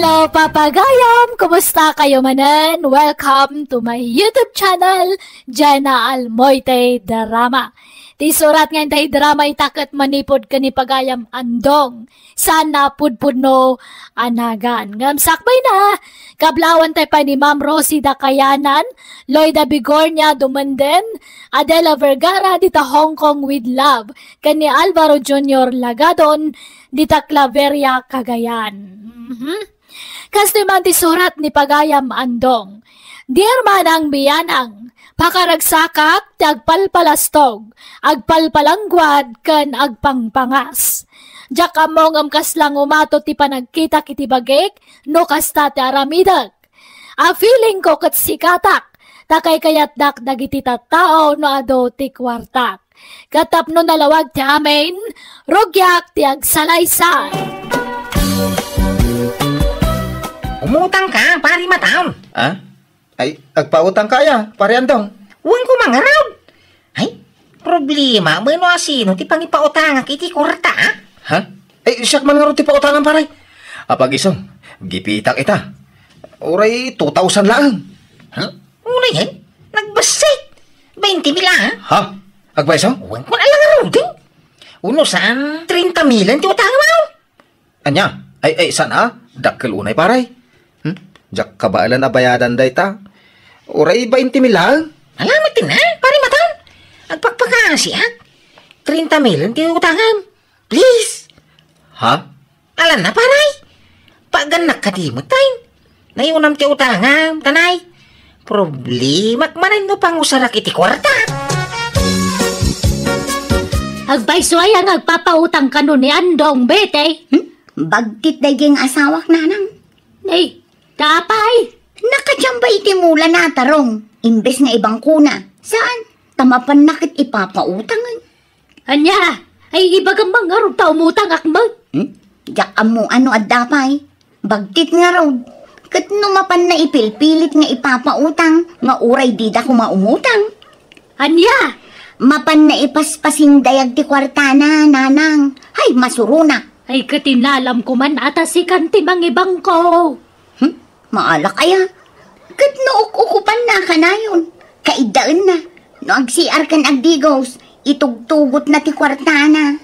Hello, papagayam! Kumusta kayo manan? Welcome to my YouTube channel, Jenna Almoite Drama. Ti surat nga tayo drama itakot manipod ka ni pagayam andong. Sana pudpudno anagan. Ngamsakbay na, kablawan tayo pa ni Ma'am Rosie Dakayanan, Loida Bigornia Dumanden, Adela Vergara dita Hong Kong with love, kani Alvaro Jr. Lagadon, dita Claveria Cagayan. Kasi man ti surat ni pagayam andong. Dear manang biyanang, pakaragsakak ti agpalpalastog, agpalpalangguad ken agpangpangas. Diyak among amkas lang umato ti panagkita kiti bagik, no kasta ti aramidag. A feeling ko kat sikatak, takay kayat dak dagiti tattao no ado ti kwartak. Katapno nalawag ti amin, rugyak ti agsalaysay. Umutang ka, pari mataon. Ha? Ay, agpautang kaya, pare andong. Huwag ko mangarap. Ay, problema, ano asino, ti pangipautang iti kurta, ha? Ha? Ay, siyak man nga rin ti pautangan, pare. Apag isong, gipitak ita. Uray, 2,000 lang. Ha? Uray, nagbasit. 20 mila, ha? Ha? Agba isong? Huwag ko na lang nga din. Uno saan, 30 milan ti utang mo. Anya? Ay, sana? Dakkel unay, pare. Jak kabaalan na bayadan day ta. Uray 20 mil lang. Alamat din na, pari mataon. Agpagpakasi, ha? 30 milan ti utangan. Please. Ha? Alam na, paray. Paganak ka di mo tayo. Naiunam ti utangan, tanay. Problema manay no pang usarak iti kwarta. Agbayso ay ang agpapautang ka nun ni Andong, bete. Bagtit daging asawak nanang. Ay, tapay. Nakachamba iti mula na tarong. Imbes nga ibang kuna. Saan? Tamapan nakit ipapautangan. Anya, ay ibagang mga rin ta umutang akmag. Diyak mo ano at dapay. Bagtit nga raw. Kat numapan na ipilpilit nga ipapautang. Nga uray dida kumaumutang. Anya? Mapan na ipaspasing dayag ti kwartana, nanang. Hay, masurunak. Ay katinalam ko man atas si kantimang ibang ko. Maala kaya. Kat nook-ukupan na ka na yun. Kaidaan na. No agsiar kan agdigos, itugtugot na ti kwartana.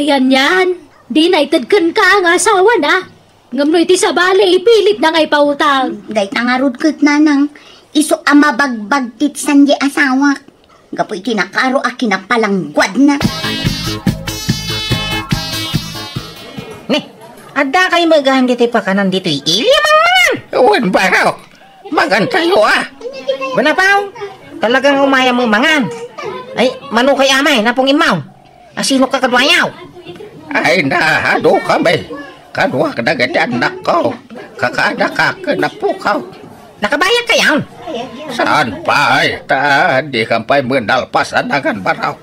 Yan. Di na itadkan ka ang asawa na. Ngamnoy ti sabali, ipilit na ngay pautang. Day tangarod kat nanang. Iso amabagbagtit san di asawak. Gapoy tinakaro a kinapalangguad na. Ada kayo magahan dito pa kanan dito iliamang. Uwan baraw, magan kayo Banapaw, talagang umaya mo mangan. Ay, manu kay amay, napong imaw. Asino ka kadwayaw? Ay nahado kami. Kadwa kadagati anak ko. Kakada ka kanapukaw. Nakabayag kayaw? Saan pa ay di kampay mendalpas anagan baraw.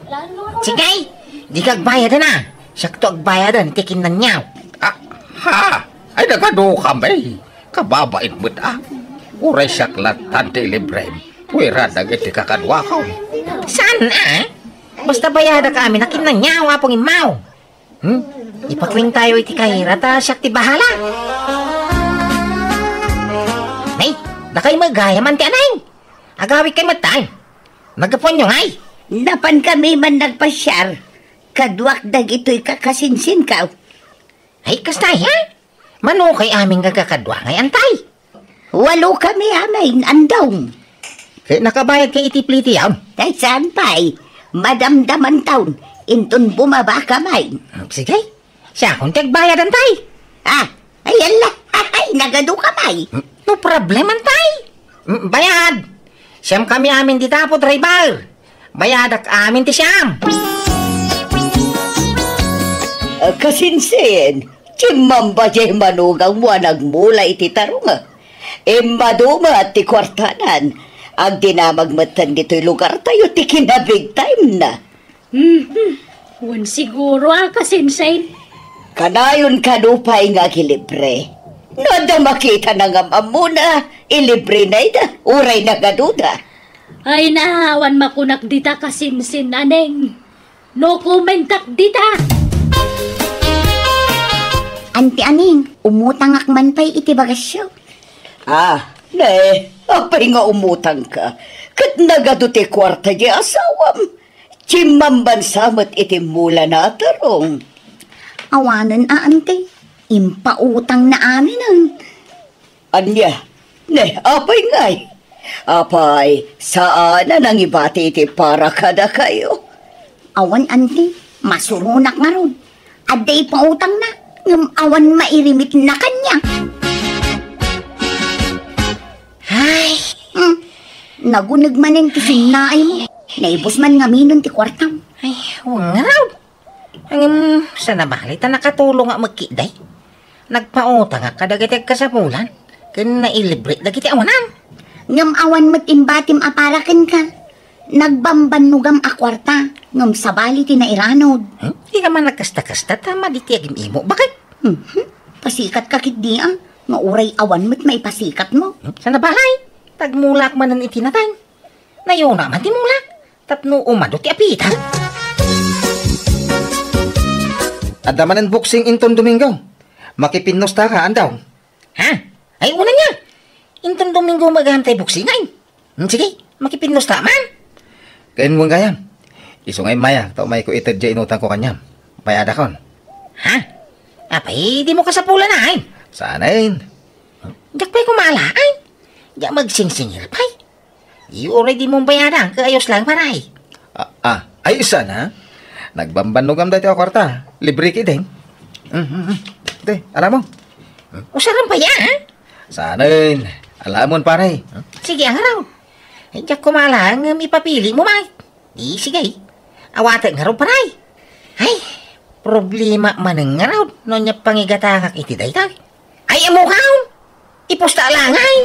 Sige, di kagbayad na. Sakto agbayadan, tikin na niyaw. Ha? Ay nagado kami. Kababait mo Uray saklat tante libre. Wira dagiti kakadwa ko. Saan Basta bayada ka amin, nakin na niyaw, apong imaw. Ipakwing tayo iti kahira, ta siyak ti bahala. Nay, nakay magaya man ti anay. Agawit kay matay. Nagapon nyo ngay. Napan kami man nagpasyar. Kadwak dag ito'y kakasinsin ka. Ay, kastay, ha? Mano kay aming gagakadwa ngay antay. 8 kami amain andong. Kaya nakabayad kay itipliti yaw. Tay saan pa'y? Madamdaman taon. Intun bumaba kamay. Sige, siya kung tagbayad antay. Ayan la. Ay, nagado kamay. No problem antay. Bayad. Siyam kami amin di tapo, driver. Bayadak amin ti siyam. Kasinsin, timamba jay manugang mo nagmula iti tarunga. Maduma at ti kwartanan. Ang dinamagmatan dito'y lugar tayo ti kinabig time na. Wan siguro kasinsin. Kanayon kanupay nga kilibre. Nada makita na nga mamuna, ilibre na ida, uray na gaduda. Ay nahawan makunak dita kasinsin aneng. No commentak dita. Anti aning, umutang akman pa'y iti bagasyo. Apay nga umutang ka. Kat nagaduti kwarta di asawam. Chimamban samat iti mula na tarong. Awanan ante, impautang na amin Anya, apay ngay. Apay, saan na nang ibati iti para kada kayo? Awan ante, masurunak nga ron. Aday pautang na, ngam awan mairimit na kanya. Ay, Nagunag man ang kisinaay mo. Naibos man nga minon ti kwartam. ay, huwag nga raw. Sa nabalit na nakatulong nga magkiday. Nagpautang nga kadagitag kasapulan. Kaya nailibre dagiti awanan. Ngam awan mo't imbatim aparakan ka. Nagbambanugam a kwarta. Ngam sabali ti nairanod. Di ka man nagkasta-kasta, tama di tiyagim imo. Bakit? Pasikat ka kit di ah. Nga uray awan mo't may pasikat mo. Sa nabalay, tagmulak man ang itinatay. Nayon naman ti mulak. Tapno umado ti apitan. Adamanan boxing inton Domingo. Makipinnosta ka, andaw. Ha? Ay, una niya. Intong Domingo maghahantay buksingan. Sige, makipinlosta man. Kain mo gayam. Isungay maya, tao may ko itadya inutang ko kanyam. Bayada kon. Ha? Apay, di mo kasapulan na ay. Sanain. Diyak pa'y kumalaan. Diyak magsingsingil pa'y. Iuray di mong bayaran, kaayos lang paray. Ay isa na. Nagbambanugam dati ako kwarta. Libre ki din. Te, alam mo. Usaran pa yan, ha? Sanain. Alamon paray. Sige, ang araw. Diyak kumalaan, ipapili mo, may. Di, sige. Awatan nga raw paray. Ay, problema man nga raw. No niya pangigatangak iti daytay. Ay, amukaw. Ipusta lang, ay.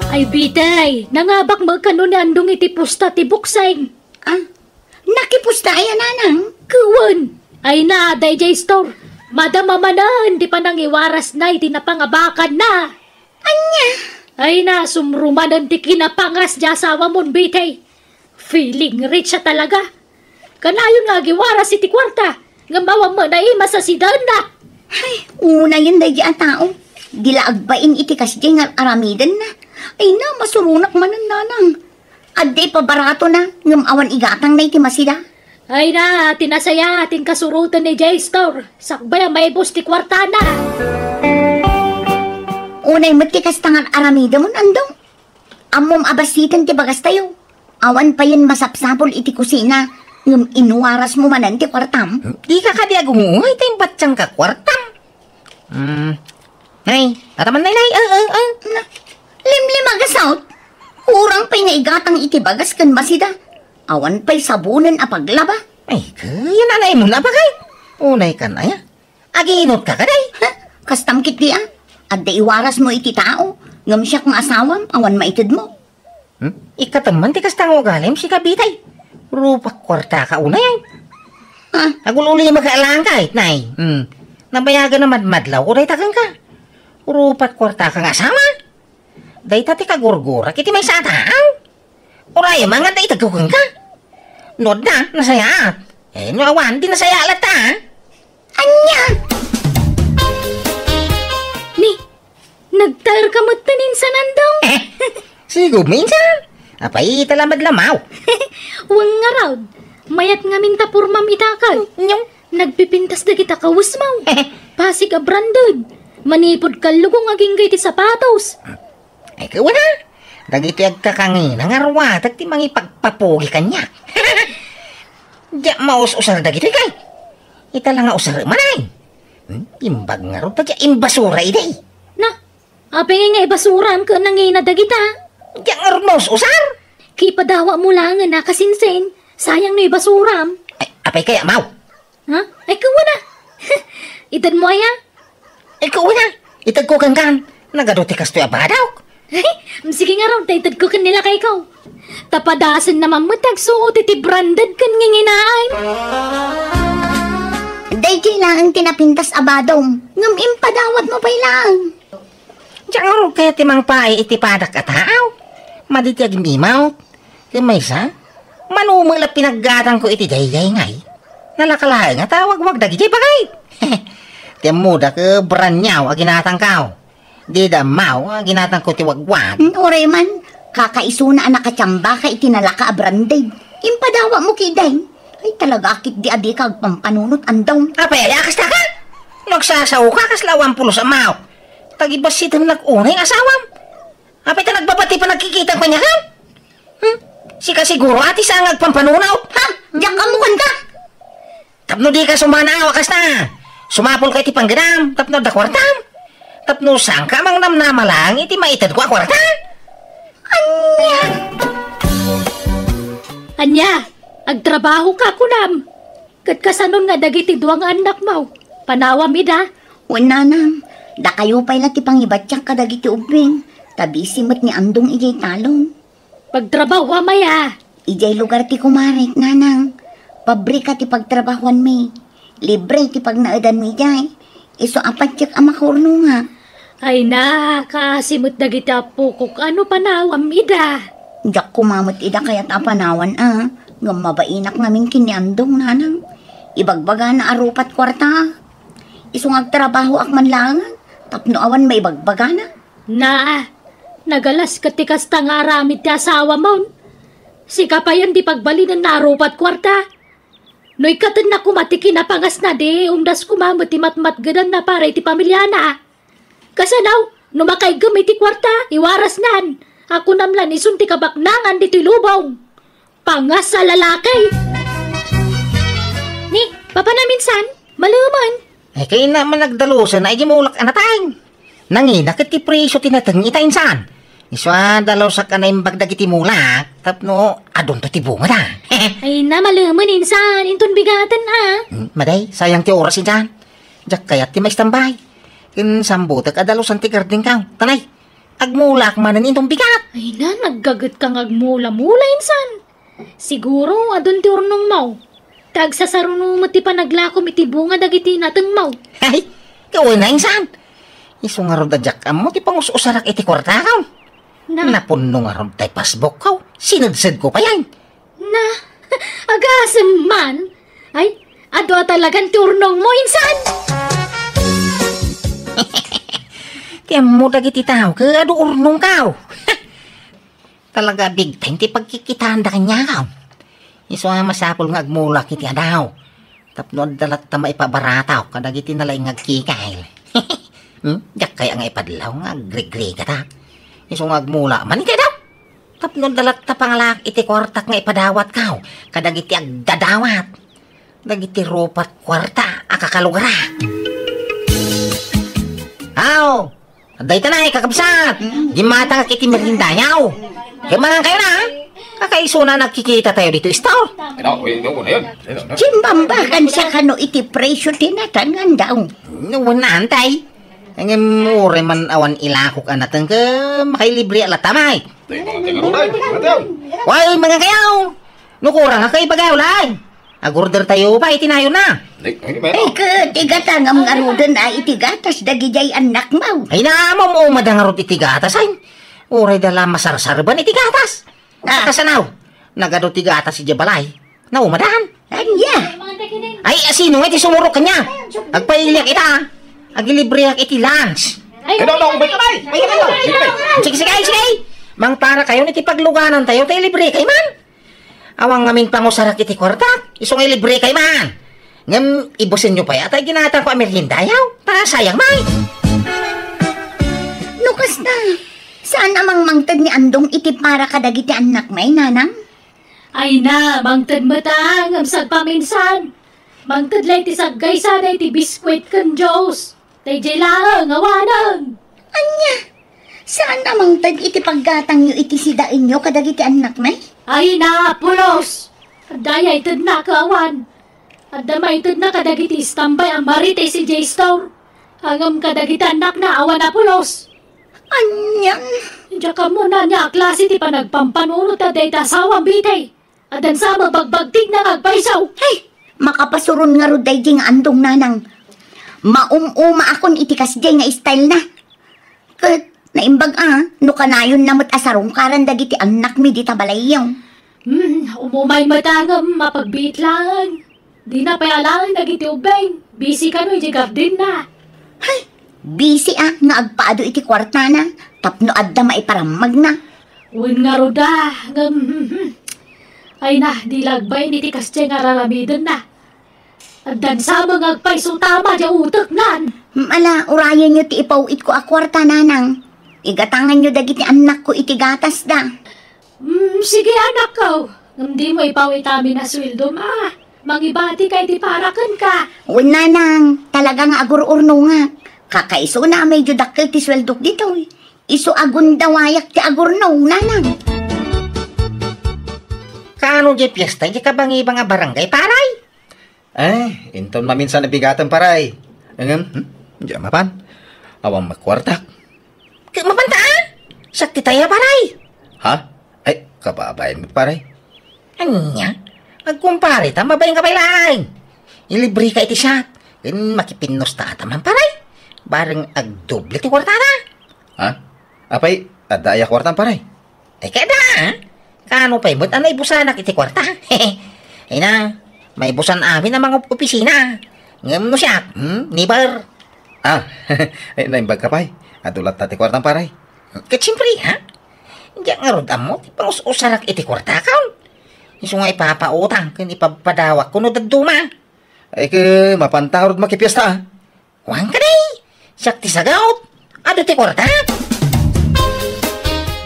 Ay, bitay, nangabak magkano na andong iti pusta ti buksay. Nakipusta ayan nanang. Kuwan, ay na, DJ Store. Madama manan, di pa nang iwaras na, iti napangabakan na. Anya? Ay na, sumrumanan ti kinapangas di asawa mon, bitay. Feeling rich siya talaga. Kanayon nga giwaras iti kwarta. Ngamawa mo na ima sa sidan na. Ay, una yun dahi ang tao. Dilaagbain iti kasdi nga aramidan na. Ay na, masurunak manan nanang. Adde pa barato na, ngam awan igatang na iti masida. Ay na, tinasaya ating kasurutan ni J-Store. Sakbay ang maibos ti kwarta na. Unay matikas tangan aramida mo nandong. Amom abasitan ti bagas tayo. Awan pa yan masapsapol iti kusina. Ngam inuwaras mo manan ti kwartam. Di ka kadi agungungay tayong batsang ka kwartam. Nay, ataman nay. Limlim agasaut. Kurang pa'y naigatang iti bagas kan masida. Awan pa'y sabunan a paglaba. Ay, kaya nanay mo na ba kay? Unay ka na ya. Aginot ka kaday. Kastam kit di Adda iwaras mo iti tao. Ngam siya kung asawam, awan maitid mo. Ikataman ti kastang ugalim si kabitay. Rupak kwarta ka unay ay. Agululi magkaalang kahit, nay. Nabayagan naman madlaw ko day takang ka. Rupat kwarta ka nga sama. Day tati kagurgura kiti may satang. Uray mga day tagkugang ka. Nod na, nasaya. No awan, di nasaya alat ta. Anya! Ni, nagtayar ka magtanin sa nandong. Sigo minsan. Apay talamad lamaw. Huwag nga raw. Mayat nga minta purmam itakal. Nagpipintas na kita kawusmaw. Pasig a branded. Manipod ka lugong aging gay ti sapatos. Ay kawa na. Dagiti agkakangin ang arwatag ti mangipagpapugi kanya. Diya maus-usar dagiti kay. Ita lang nga usar manay. Imbag nga ro tagya imbasura iday. Na, apay nga ibasuram ka nangina dagita. Diya nga ro maus-usar. Kipadawa mo lang nga nakasinsen. Sayang na ibasuram. Ay, apay kaya mau. Ha? Ay kawa na. Itad mo aya. Ay kawa na. Itag ko kang nagaduti kastoy abadaw. Sige nga raw, taitad ko kanila kay ikaw. Tapadasan naman mo tagsuot iti branded kan nginginaay. Dahil lang ang tinapintas abadong. Ngam impadawat mo pa lang. Diyan nga ro kaya timang pae iti padak at haaw. Maditiag mimaw. Kaya may isa, manumula pinaggatang ko iti dayay ngay. Nalakalahay nga tawag-wag dagi jay bagay. Tiyamuda ke beranyaw aginatang kau. Di da mau aginatang ko tiwagwag. Oray man, kakaisuna anak katsamba ka itinalaka abranday. Impadawa mo kiday. Ay talaga akit di adi kag pampanunot andaw. Apay, akas na ka? Nagsasaw ka kaslawan pulo sa mau. Tagibasitan nag-unay asawam. Apay ta nagbabati pa nagkikita pa niya ka? Sika siguro ati sa ngagpampanunaw. Ha? Diyan ka mo kanta? Tapno di ka sumana wakas na. Sumapol ka iti pangganam. Tapno da kwartam. Tapno sang ka mang namnamalang iti maitad ko a kwartam. Anya, agtrabaho ka kunam. Kat kasanon nga dagiti duwang anak mo. Panawa mida. Wala na. Da kayo pa'y lati pang ibatsyak ka dagiti ubing. Tabi simot ni Andong ijay talong. Pagtrabaho maya. Ijay lugar ti kumarik, nanang. Pabrika ti pagtrabahuan mi. Libre ti pagnaadan mi jay. Iso apatsyak amakurno nga. Ay na, kasimot dagiti apukok. Ano panawa mida? Diyak kumamot ida kaya't apanawan Ngam mabainak namin kiniandong, nanang. Ibagbaga na arupat kwarta. Iso ngagtrabaho akman lang. Tapno awan may ibagbaga na. Na, nagalas katikas nga aramid ti asawa mo. Sika pa yan di pagbalinan na arupat kwarta. No'y katan na kumatikin na pangas na di, umdas kumamot ti matmatgadan na para iti pamilya na. Kasanaw, numakay gamit ti kwarta, iwaras nan. Ako namlan isun ti kabaknangan di ti lubong. Pangas sa lalaki. Ni, papa na minsan, maluman. Eh kayo naman nagdalusan ay gimulak anatang. Nanginakit ti presyo tinatang itain saan. Iswa dalaw sa kanayang bagdag iti mulak. Tapno, adon to ti bunga da. Ay na maluman insan, intun bigatan Maday, sayang ti oras insan. Diyak kayat ti may standby. Kinsambutak adalusan ti garding kang. Tanay, agmulak manan intong bigat. Ay na, naggagat kang agmula-mula insan. Siguro, adon ti urnong mau. Tagsasarunong mo ti panaglakom iti bunga dagiti natang mau. Ay, kawin na insan. Iso nga ron da jak mo ti pangus-usarak iti kwarta kaw. Napuno nga ron tay pasbok kaw. Sinadsid ko pa yan. Na, agasem man. Ay, ado talagang turnong mo insan. Tiyan mo dagiti tao ka ado urnong kaw. Talaga big time ti pagkikitaan da kanya kaw. Iso nga masapol nga agmulak iti adaw. Tapno dalat ta maipabarataw kadagiti nalay ngagkikail. Diyak kaya nga ipadlaw nga agri-gri ka ta. Iso nga agmula man iti daw. Tapno dalat ta pangalak iti kwartak nga ipadawat kaw. Kadagiti agdadawat. Dagiti rupat kwarta akakalugara. Aw! Aday tanay kakabsat. Gimata nga iti merindayaw. Kaya kayo na kakaiso na nagkikita tayo dito store. Simbambakan sa kano iti presyo tinatangan daw. Nawan na antay. Ang mure man awan ilakok anatan ka makailibre alatamay. Why mga kayaw? Nukurang nga kayo bagaw lang. Agorder tayo pa itinayo na. Ay ka tigatangam nga rudan itigatas dagijay anak mau. Ay na mo madangarot itigatas ay. Uray dala masarsarban itigatas. Kasanaw, nagado tigatas si Jabalay. Naumadahan. Anya? Ay, sino nga iti sumurok kanya? Agpailiak ita. Agilibriak iti lunch. Sige. Mang para kayo niti pagluganan tayo, tayo libre kay man. Awang ngamin pangusarak iti kwartak. Isong libre kay man. Ngam, ibusin nyo pa yata ginatang ko amerindayaw. Sayang may. Lukas na. Saan amang mangtad ni Andong iti para kadagiti anak may, nanang? Ay na, mangtad matang, amsag paminsan. Mangtad lang ti saggay sana iti biskwit kan Diyos. Tay jay lang, awanang. Anya, saan amang tad iti paggatang nyo iti sidain nyo kadagiti anak may? Ay na, pulos. Adaya itad na kaawan. Adama itad na kadagiti istambay ang marite si J-Store. Hangam kadagiti anak na awan na pulos. Anyan. Diyan ka muna niya, klase ti pa nagpampanunot at dayta sawang bitay. Adan sa mabagbagtig na agpaisaw. Hey, makapasurun nga ruday jing Andong, nanang. Maumuma akon iti kasjay nga style na. Kat, naimbag no kanayon namot asarong karan dagiti anak mi di tabalayaw. Umumay matangam, mapagbit lang. Di na payalangan dagiti ubeng. Busy ka no, iti garden na. Busy nga agpaado iti kwarta na. Tapno adda maiparamag na. Uwan nga roda. Ay na, di lagbay ni ti kasya nga raramidon na. At dan sa mga agpay so tama di utak nan. Ala, urayan nyo ti ipauit ko a kwarta nanang. Igatangan nyo dagiti anak ko iti gatas da. Sige anak ko. Hindi mo ipawit amin na sweldo ma. Mangibati kay ti parakan ka. Uwan nanang, talagang agur-urno nga. Kakaiso na medyo dakil ti sweldok dito. Iso agun dawayak ti agurno nanang. Kaano di piyesta, di ka bang ibang barangay, paray? Inton maminsan nabigatan paray. Di mapan. Awang makwartak. Kaya mapanta, sakti tayo, paray. Ha? Ay, kababayan mo paray. Anya, magkumpare, tama ba yung kabaylain? Ilibre ka iti siya. Makipinos ta taman, paray. Barang agdoble ti kwarta na. Ha? Apay, adaya kwartang paray. Ay kaya da, kano pa imot, anay busanak iti kwarta. Ay na, may busan amin ang mga opisina. Ngam no siya, nibar. Ay, naimbag ka pay. Adulat na ti kwartang paray. Kat siyempre, ha? Hindi nga rodam mo, pangus-usarak iti kwarta ka. Iso nga ipapautang, kung ipapadawak kuno daduma. Ay, ke, mapantarod makipiyesta. Huwag ka day, sakti sagaut. Ado ti kwarta.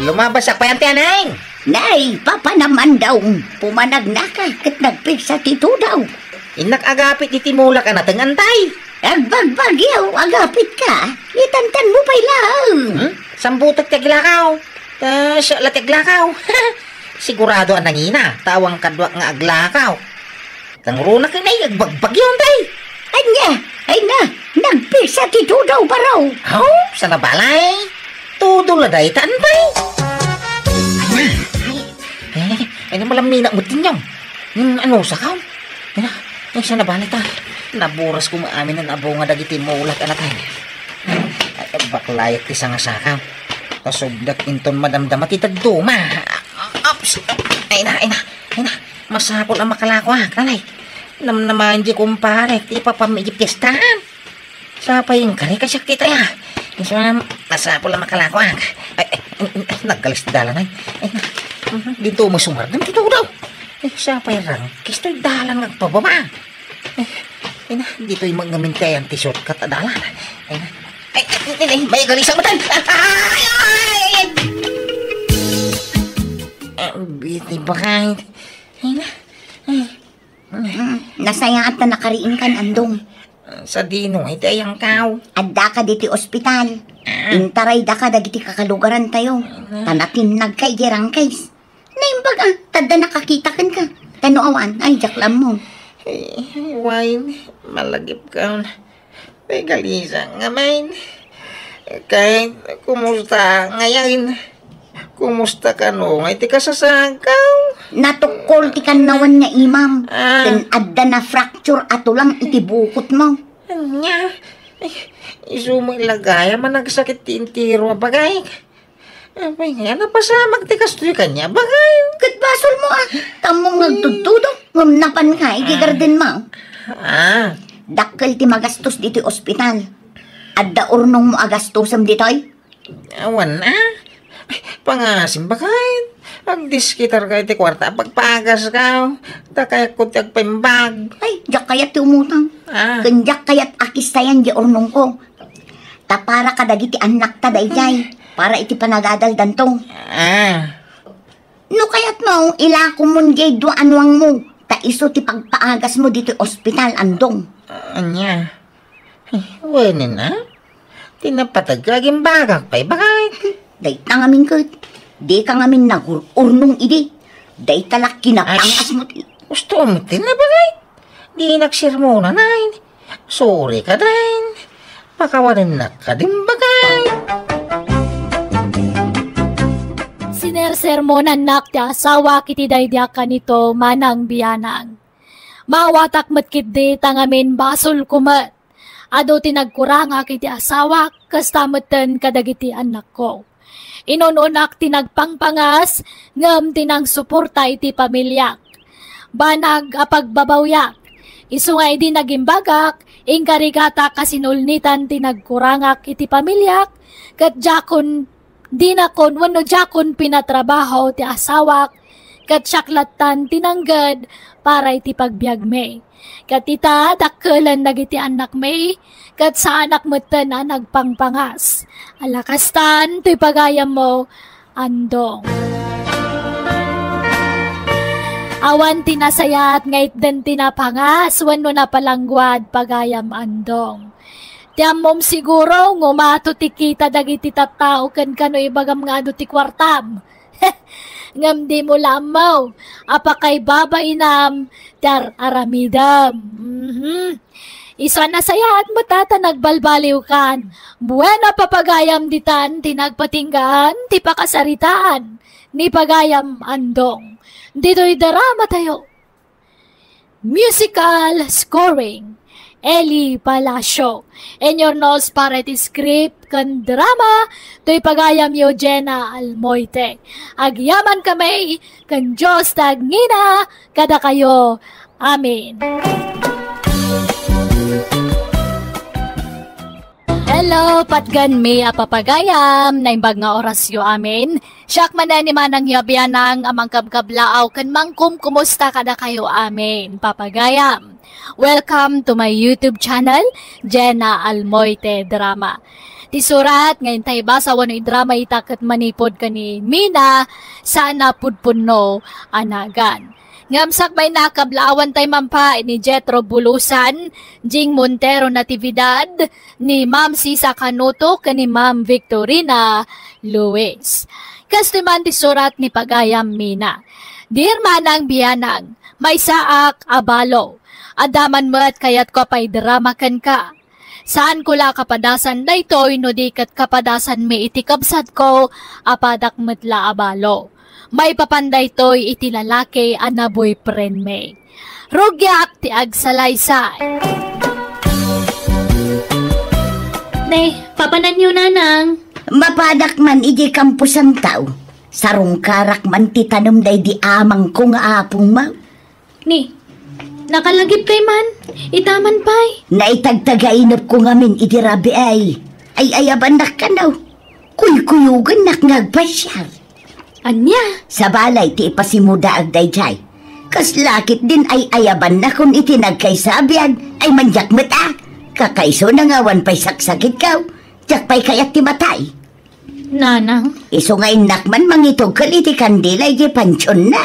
Lumabas ak pa yan tiyanay. Nay, papa naman daw. Pumanag na ka, kat nagpigsa tito daw. Inak agapit iti mula ka natang antay. Agbagbagyaw, agapit ka. Itantan mo pa'y lang. Sambutak tiaglakaw. Siya la tiaglakaw. Sigurado ang nangina, tawang kadwak nga aglakaw. Tangruna ka na agbagbag yun tay. Anya, ay na, nagpigsa tito daw baraw. Sa nabalay. Tudol na dahi taantay. Ay na malamina mo tinyong. Ano sa kaon? Ay sa nabalay ta. Naburas ko maamin na nabunga dagiti mulat anatay. Ay baklayat ti nga sakaw. Kasubdak inton madamdama ti tagduma. Ops! Ay na. Masapol ang makalako ha, kanay. Namnaman di kumpare, ti papamigi piestahan. Sapay yung kari kasyak kita ya. Iso na masapol ang makalako ha. Ay, nagkalis dalan ay. Dito mo sumardam, dito daw. Sapay rang, kisto'y dalan nagpababa. Ay na, dito'y magngamintay ang tisot katadalan. Ay na. Ay, may galisang matan. Ay! Biti ba kahit? Ay na. Nasaya at na nakariin kan andong. Sa dino, ay tayang kaw. Adda ka diti ospital. Intaray da ka dagiti kakalugaran tayo. Tanatin nagkay gerang case. Naimbaga, tada nakakita kan ka. Tanuawan, ay jaklam mo. Wine, malagip ka. Ay galisa nga main. Kahit kumusta ngayon. Kumusta ka no? Ay tika sasagaw. Natukol ti kanawan nga imam. Then adda na fracture ato lang itibukot mo. Anya. Isu mo ilagay man nagsakit tintiro bagay. Abay nga napasamag ti kastoy kanya bagay. Katbasol mo tamong nagtutudo. Ngumnapan ka, ikigarden mo. Dakkel ti magastos dito ospital. Adda urnong mo agastusam ditoy? Awan na. Pangasim ba kahit? Agdiskitar ka iti kwarta pagpagas ka. Takaya ko ti agpaimbag. Ay, jak kayat ti umutang. Kanjak kayat akistayan di urnong ko. Tapara ka dagiti anak ta dayjay. Para iti panagadal danto. No kayat mo, ila kumun jay do anwang mo. Ta iso ti pagpaagas mo dito ospital andong. Anya. Wenin na. Tinapatagaging bagak pa'y bakit? Day ta ngamin kat. Di ka ngamin nagururnong idi. Day talak kinapangas mo. Gusto mo tinabagay. Di nagsirmo na nain. Sorry ka din. Pakawarin na ka din bagay. Sinersermonan nak ti asawa kiti daydia kanito manang biyanang. Mawatak matkit di tangamin basol kumat. Ado tinagkuranga kiti asawa kastamatan kadagiti anak ko. Inununak tinagpangpangas ngam tinang suporta iti pamilyak. Banag apagbabawyak. Isu nga di nagimbagak, ingkarigata kasinulnitan tinagkurangak iti pamilyak, kat jakon di na kon wano jakon pinatrabaho ti asawak, kat syaklatan tinanggad para iti pagbiag me. Kat ita dakkelan dagiti anak me, kat sa anak meten na nagpangpangas. Alakastan to'y pagayam mo, andong. Awan tinasayat ngait den tinapangas, wano na palangguad pagayam andong. Tiam mom siguro ngumato ti kita dagiti tattao ken kano ibagam nga ti kwartam. Ngam di mo lamaw, apakay babainam, dar aramidam. Isa na sayat mo tata nagbalbaliw kan, buwana papagayam ditan, tinagpatinggaan, ti pakasaritaan, ni pagayam andong. Dito'y drama tayo. Musical scoring. Eli Palacio. In your nose para iti script kan drama, to'y pagayam yo Jenna Almoite. Agyaman kami, kan Diyos tagngina, kada kayo. Amen. Hello, patgan mi apapagayam, naimbag nga orasyo amin. Siyak man ni manang yabianang amang kabkablaaw kan mangkum kumusta kada kayo amin, papagayam. Welcome to my YouTube channel, Jenna Almoite Drama. Ti surat ngayon tayo ba sa wano drama itakat manipod ka ni Mina sa napudpuno anagan. Ngamsak may nakablaawan tay mampa ni Jetro Bulusan, Jing Montero Natividad, ni Ma'am Sisa Canuto, ni Ma'am Victorina Luis. Kastiman ti surat ni Pagayam Mina. Dear manang biyanang, may saak abalo. Adaman mo at kayat ko pa'y dramakan ka. Saan ko la kapadasan na ito'y no dikat kapadasan may itikabsat ko, apadak metla abalo. May papanday to'y itilalaki ana boyfriend me. Rugyak ti agsalaysay. Ne, papanan nyo nanang. Mapadak man iji kampusan tao. Sarong karak man ti tanom day di amang kong apong ma. Ni, nakalagip kay man. Itaman pa'y. Naitagtagainap ko ngamin iti rabi ay. Ay ayabanak ka daw. Kuy-kuyugan nak ngagpasyal. Anya? Sa balay ti ipasimuda agday jay. Kas lakit din ay ayaban na kung itinagkaysabian ay manjak mata. Kakaiso na ngawan pa'y saksakit kaw. Jak pa'y kayat ti matay. Nanang? Iso ngayon nakman mangitog kaliti kandila iti pansyon na.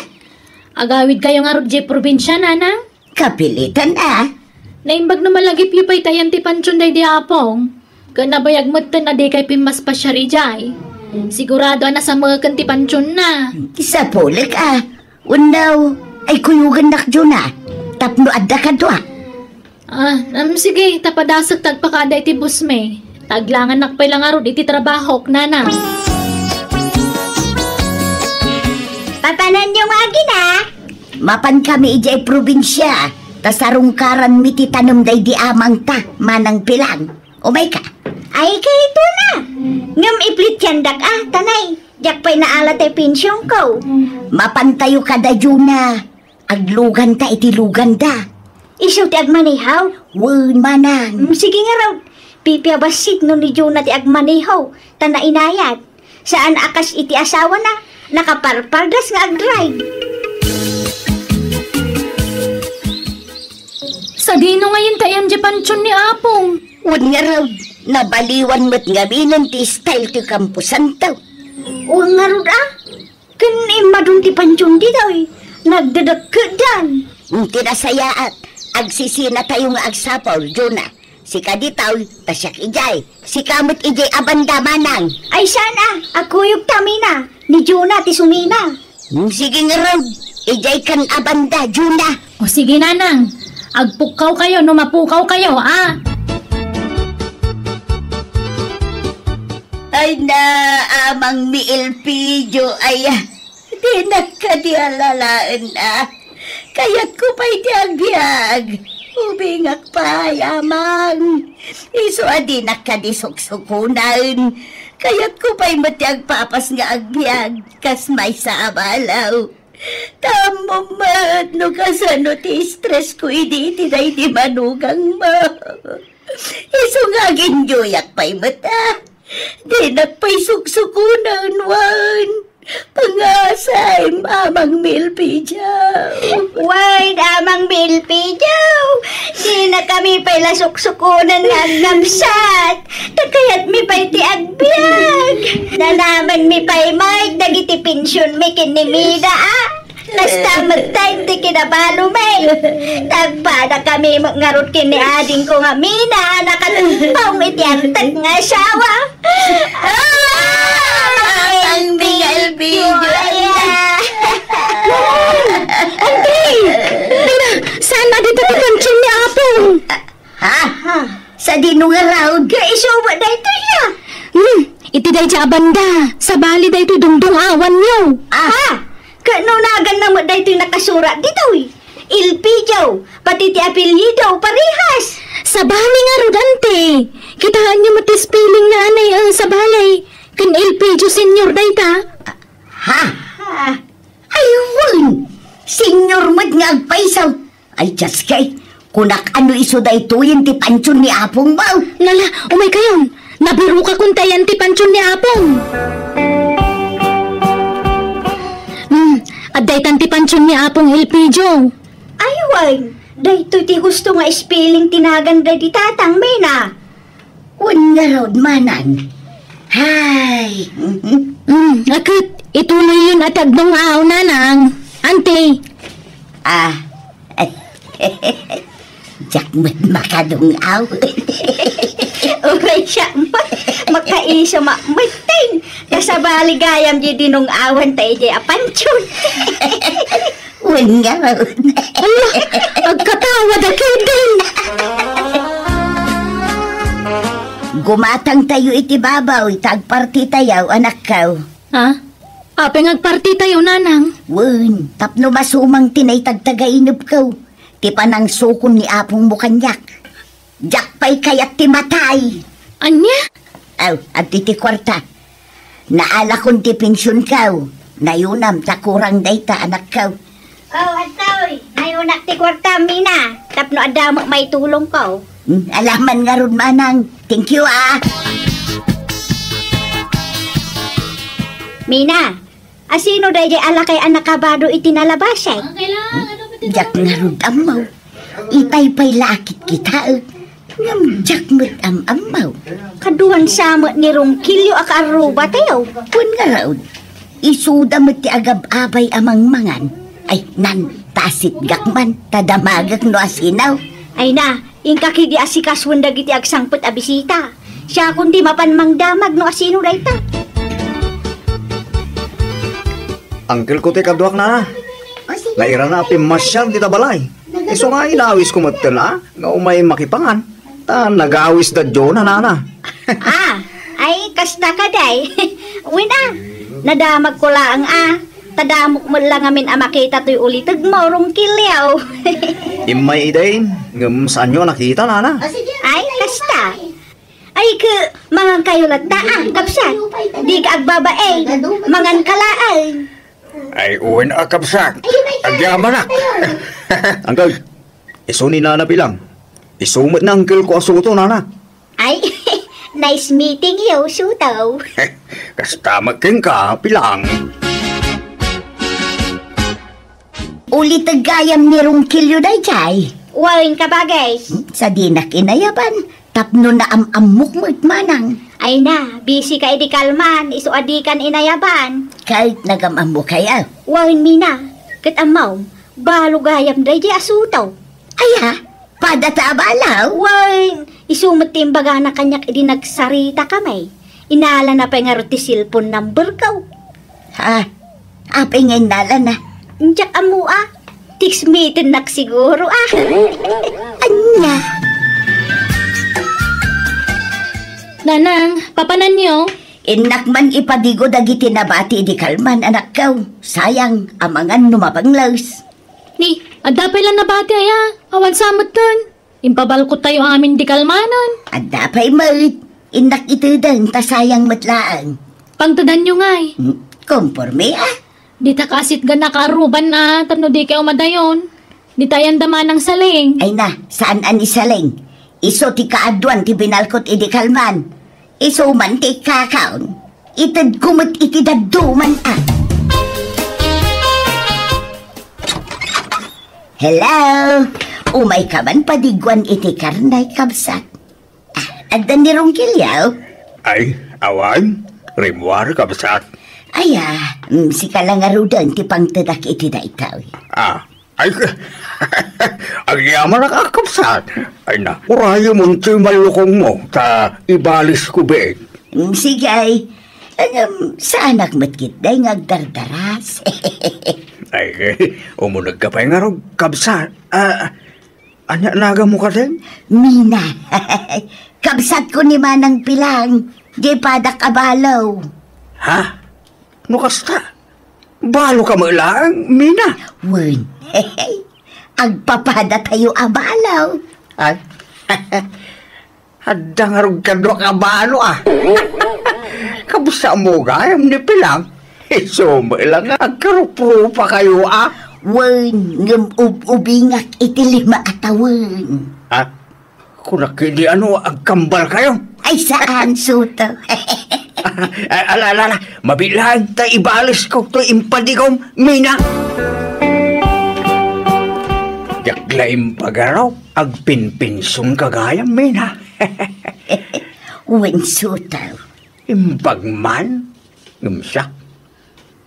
Agawid kayo nga rugje probinsya, nanang? Kapilitan Naimbag na malagip yu pa'y tayan ti pansyon day di apong. Kanabayag matan na di kay pimas pa siya rijay. Sigurado na sa mga kanti pansyon na. Isa pulik Unaw, ay kuyugan nakjo na. Tapno adda ka doa. Sige, tapadasag tagpakada iti busme. Taglangan nakpay lang arod iti trabahok, nanang. Papanan yung agin Mapan kami ijay probinsya. Tasarungkaran mi ti tanom day di amang ta, manang pilang. Umay ka. Ay, kay ito na. Ngam iplit yandak tanay. Jak pa'y naala tayo pensyong ko. Mapantayo ka da na. Aglugan ta iti lugan da. Iso ti agmanihaw? Wen manang. Sige nga raw. Pipiabasit no ni Juna ti agmanihaw. Tana inayat. Saan akas iti asawa na. Nakaparpardas nga agdrive. Sa dino ngayon tayan di pansyon ni apong. Wen nga raw. Nabaliwan mo't ngabinan ti style ti kampusan taw. O nga raw Kan imadong ti pansyon di daw nagdadagkadan. Tinasayaat. Agsisina tayo nga agsapaw, Juna. Si kaditaw, tasyak ijay. Si kamot ijay abanda manang. Ay sana, akuyog tamina. Ni Juna ti sumina. Sige nga raw. Ijay kan abanda, Juna. O sige, nanang. Agpukaw kayo, no mapukaw kayo, Ay na, amang miilpidyo, ay di nagkadialalaan na. Kaya't ko pa'y diagbiag. Ubingak pa, amang. Iso adi nakadisok-sukunan. Kaya't ko pa'y matiag papas nga agbiag. Kas may sa abalaw. Tamo mat no kasano ti stress ko iti day di manugang mo. Iso nga ginjoyak pa'y mata. Di nagpa'y suksukunan wan. Pangasay amang milpijaw. Why, amang milpijaw? Di na kami pa'y lasuksukunan nga ngamsat. Takayat mi pa'y ti agbyag. Nalaman mi pa'y may dagiti pensyon mi kinimida Nasta mag-time ti kinabalo may. Tagpa na kami ngarot kini ading ko nga mina. Nakatumpaw iti antag nga asawa. Ang bingal-bingal. Auntie! Pina, saan na dito pensyon ni Apong? Ha? Sa dinungaraw ka isuwa na ito niya. Iti day siya banda. Sa bali day ito dungdung awan niyo. Ah! Kanunagan na mo day ito nakasura dito Ilpijaw, pati ti apelyidaw parehas. Sa bali nga rodante. Kitaan niyo mo ti spelling na anay ang sa balay. Kan Ilpijaw senior day ta. Ha? Ayun! Senior mo't nga agpaisaw. Ay, just kay, kunak ano iso da ito yung ti pansyon ni Apong ba? Lala, umay kayon. Nabiru ka kung tayan ti pansyon ni Apong. Aday tan ti pansyon ni Apong Ilpijo. Aywan, dahito ti gusto nga spelling tinagan da di tatang mena. Wan nga raw manan. Hay! Akit, ituloy yun at agdong aw nanang. Ante. Jakmat makadong aw. Uray siya, makaisa makmating. Kasabali gayam di dinong awan tayo di apansyon. Wan nga raw. Ala, agkatawad ako din. Gumatang tayo iti babaw, tagparti tayaw, anak kaw. Ha? Apeng agparti tayo, nanang. Wan, tapno masumang tinaytagtagainop kaw. Ti panang sukon ni Apong Mukanyak. Jakpay kayat ti matay. Anya? Aw, at ti kwarta. Naala kong ti pensyon kaw. Nayunam, takurang dayta, anak kaw. Oh, ataw, nayunak ti kwarta, mina. Tapno adamo may tulong ko. Alaman nga ron, manang. Thank you, Mina, asino dahi ala kay anak kabado itinalabasay? Jak nga ron, amaw. Itay-pay lakit kita, ngam jak mo't amaw. Kaduan sama ni Rongkilyo akaruba tayo. Kun nga raw, isuda mo't ti agab-abay amang mangan. Ay, nan, tasit gakman, tadamagak no asinaw. Ay na, ingkaki di asikaswan dagiti agsangpet a bisita. Siya kundi mapanmang damag no asino dayta. Angkel ko ti kaduak na. Naira na pimasyal ti tabalay. Iso nga inawis ko matin nga umay makipangan. Ta nagawis da dyo na nana. Ay kasta ka day. Wina, nadamag ko lang tadamok mo lang amin makita to'y ulitag mo Rongkilyo. Imay idain, ngam saan nyo nakita nana? Ay kasta. Ay ka, mangan kayo lata kapsat. Di ka agbabae, mangan kalaay. Ay uwin akapsak. Agyaman na. Angkel, iso ni nana bilang. Isumot na angkel ko asuto nana. Ay, nice meeting you, Suto. Kasta magking ka bilang. Ulit agayam ni Rongkilyo day jay. Wawin ka bagay. Sa dinak inayaban, tapno na amamok mo't manang. Ay na, busy ka idi kalman, iso adikan inayaban. Kahit nagamamok kaya. Wawin mina, kat amaw, balo gayam day di asuto. Aya, padata abalaw. Wawin, isumot timbaga na kanyak idi nagsarita kamay. Inala na pa nga ti cellphone number ko. Ha, apay nga inala na. Njak amu tiksmitin nak siguro Anya. Nanang, papanan niyo? Inak man ipadigo dagiti nabati di kalman anak kaw. Sayang, amangan numapanglaws. Ni, adapay lang nabati awan samot dun. Impabalkot tayo amin di kalmanan. Adapay malit. Inak ito dang tasayang matlaan. Pangtadan nyo nga'y. Komporme Di ta kasit ga nakaruban na, tapno di kayo madayon. Di tayan daman ng saling. Ay na, saan an isaling? Iso ti kaadwan ti binalkot idi kalman. Iso man ti kakaon. Itad kumot iti daduman ah. Hello? Umay ka man padigwan iti karnay kabsat. Adan ni rong kilyaw? Ay, awan. Rimwar kabsat. Aya, si kalangarudan ti pangtadak iti da itaw. Ay, ang yaman nakakabsat. Ay na, urayo mo ito yung malukong mo, ta ibalis ko ba? Sige ay, saan akmatkit day ngagdardaras? Ay, umunag ka pa yung arog kabsat. Anya naga mo ka din? Mina, kabsat ko ni Manang Pilang, di padak abalaw. Ha? Nukasta? Balo ka mo lang, Mina? Wen, agpapada tayo abalaw. Ay, hadang arog ka doon kabalo ah. Kabusta mo gayam ni Pilang? So, mo lang agkarupo-rupa kayo ah. Wen, ubingak iti 5 atawin. Ha? Kung nakili ano, agkambal kayo? Ay, saan, Suto? Alala, mabilahan ta ibalis ko to impadigom, Mina. Yaklaim pagaraw, agpinpinsong kagayam, Mina. Wen, Suto. Impagman, siya,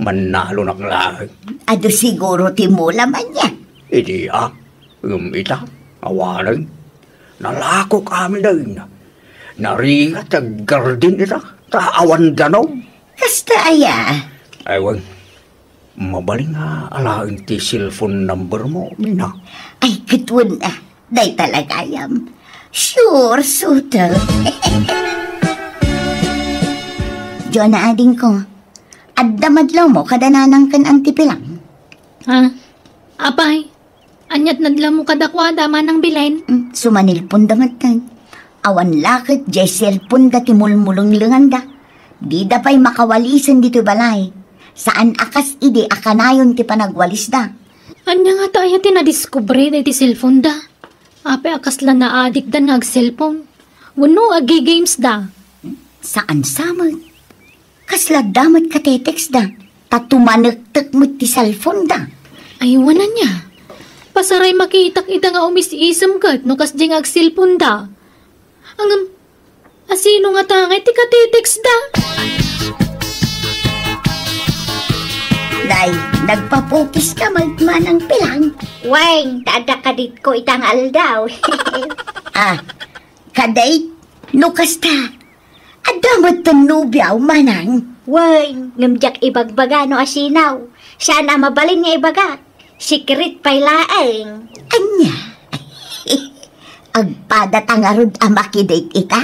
manalo ng lahat. Ado siguro timula man yan. Idi ita, awanan, nalako kami din. Narigat ang gardin ita, taawan danaw. Kasta aya. Aywan, mabaling alain ti cellphone number mo, Mina. Ay, katun na. Day talaga yam. Sure, Suto. Diyo na ading ko. Adda madlaw mo kadananang kan antipilang. Ha? Apay, anyat nadla mo kadakwada man ng bilen. Sumanilpon damatan. Awan lakit, Jessel punda timulmulong linganda. Di da pa'y makawalisan dito balay. Saan akas idi akanayon ti panagwalis da. Anya nga tayo tinadiskubre da iti cellphone da. Ape akas lang na adik da nga cellphone. Wano agi games da. Saan samad? Kasla damat katetex da. Tatumanagtak mo ti cellphone da. Aywanan niya. Pasaray makitak ita nga umis-isam kat no kas di nga cellphone da. Ang asino nga tangay ti katetex da. Day, nagpapukis ka Manang Pilang. Weng, dadakadit ko itang aldaw. Kaday, nukas ta. Adamat tanubyaw, Manang. Weng, ngamjak ibagbaga no asinaw. Sana mabalin nga ibaga. Sikrit pa'y laeng. Anya? Agpadatang arod amakidate ita?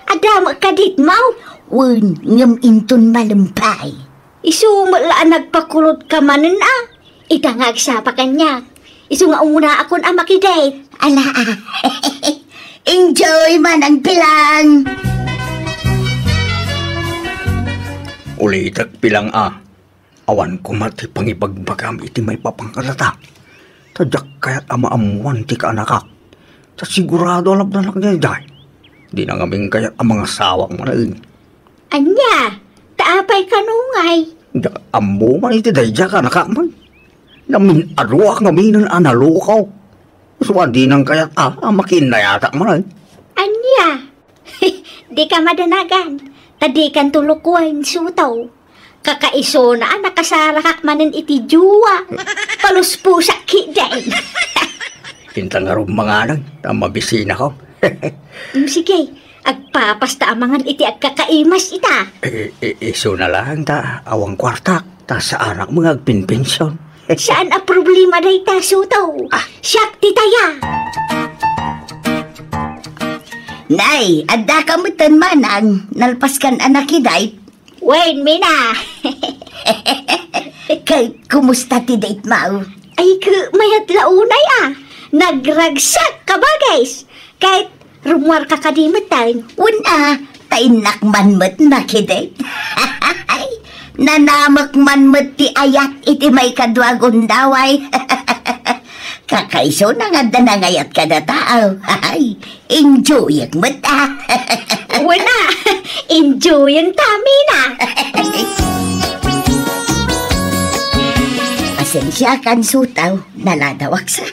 Adam kadit mau. Wen, ngam intun malumpay. Isumala nagpakulot ka manin Ita nga agsapa kanya. Isu nga una akon amakidate. Ala, enjoy Manang Pilang. Ulitak Pilang awan ko mati pangibagbagam iti may papangkalata. Tadyak kaya't amaamuan ti kaanakak. Ta sigurado alap na lang niya dahi. Di na ngaming kaya't ang mga sawang manain. Anya, taapay kanungay. Ambo man iti dahi dya kaanakak man. Namin aruak ngaminan analukaw. Suwadi nang kaya't makinayata manain. Anya, di ka madanagan. Tadi kan tulukwain sutaw. Kakaiso na nakasarakak manin iti juwa. Paluspusak kiday. Kintang nga mga nang, mabisina ko. Sige, agpapasta amangan iti agkakaimas ita. Iso na lang awang kwartak, sa anak mga agpinpensyon. Saan ang problema day ta, sutaw? Siyak titaya. Nay, adda ka mutan Manang, nalpaskan anak iday. Wen, Mina. Kay, kumusta ti date mau? Ay, mayat launay Nagragsak ka ba, guys? Kahit rumwar ka kadimatan. Una, tainakman mo't makidate. Nanamak man mo't ti ayat iti may kadwagon daway. Kakaiso na nga danangayat ka na tao. Ay, enjoy ang mata. Wala, enjoy ang tami na. Pasensya kan sutaw, naladawak sa.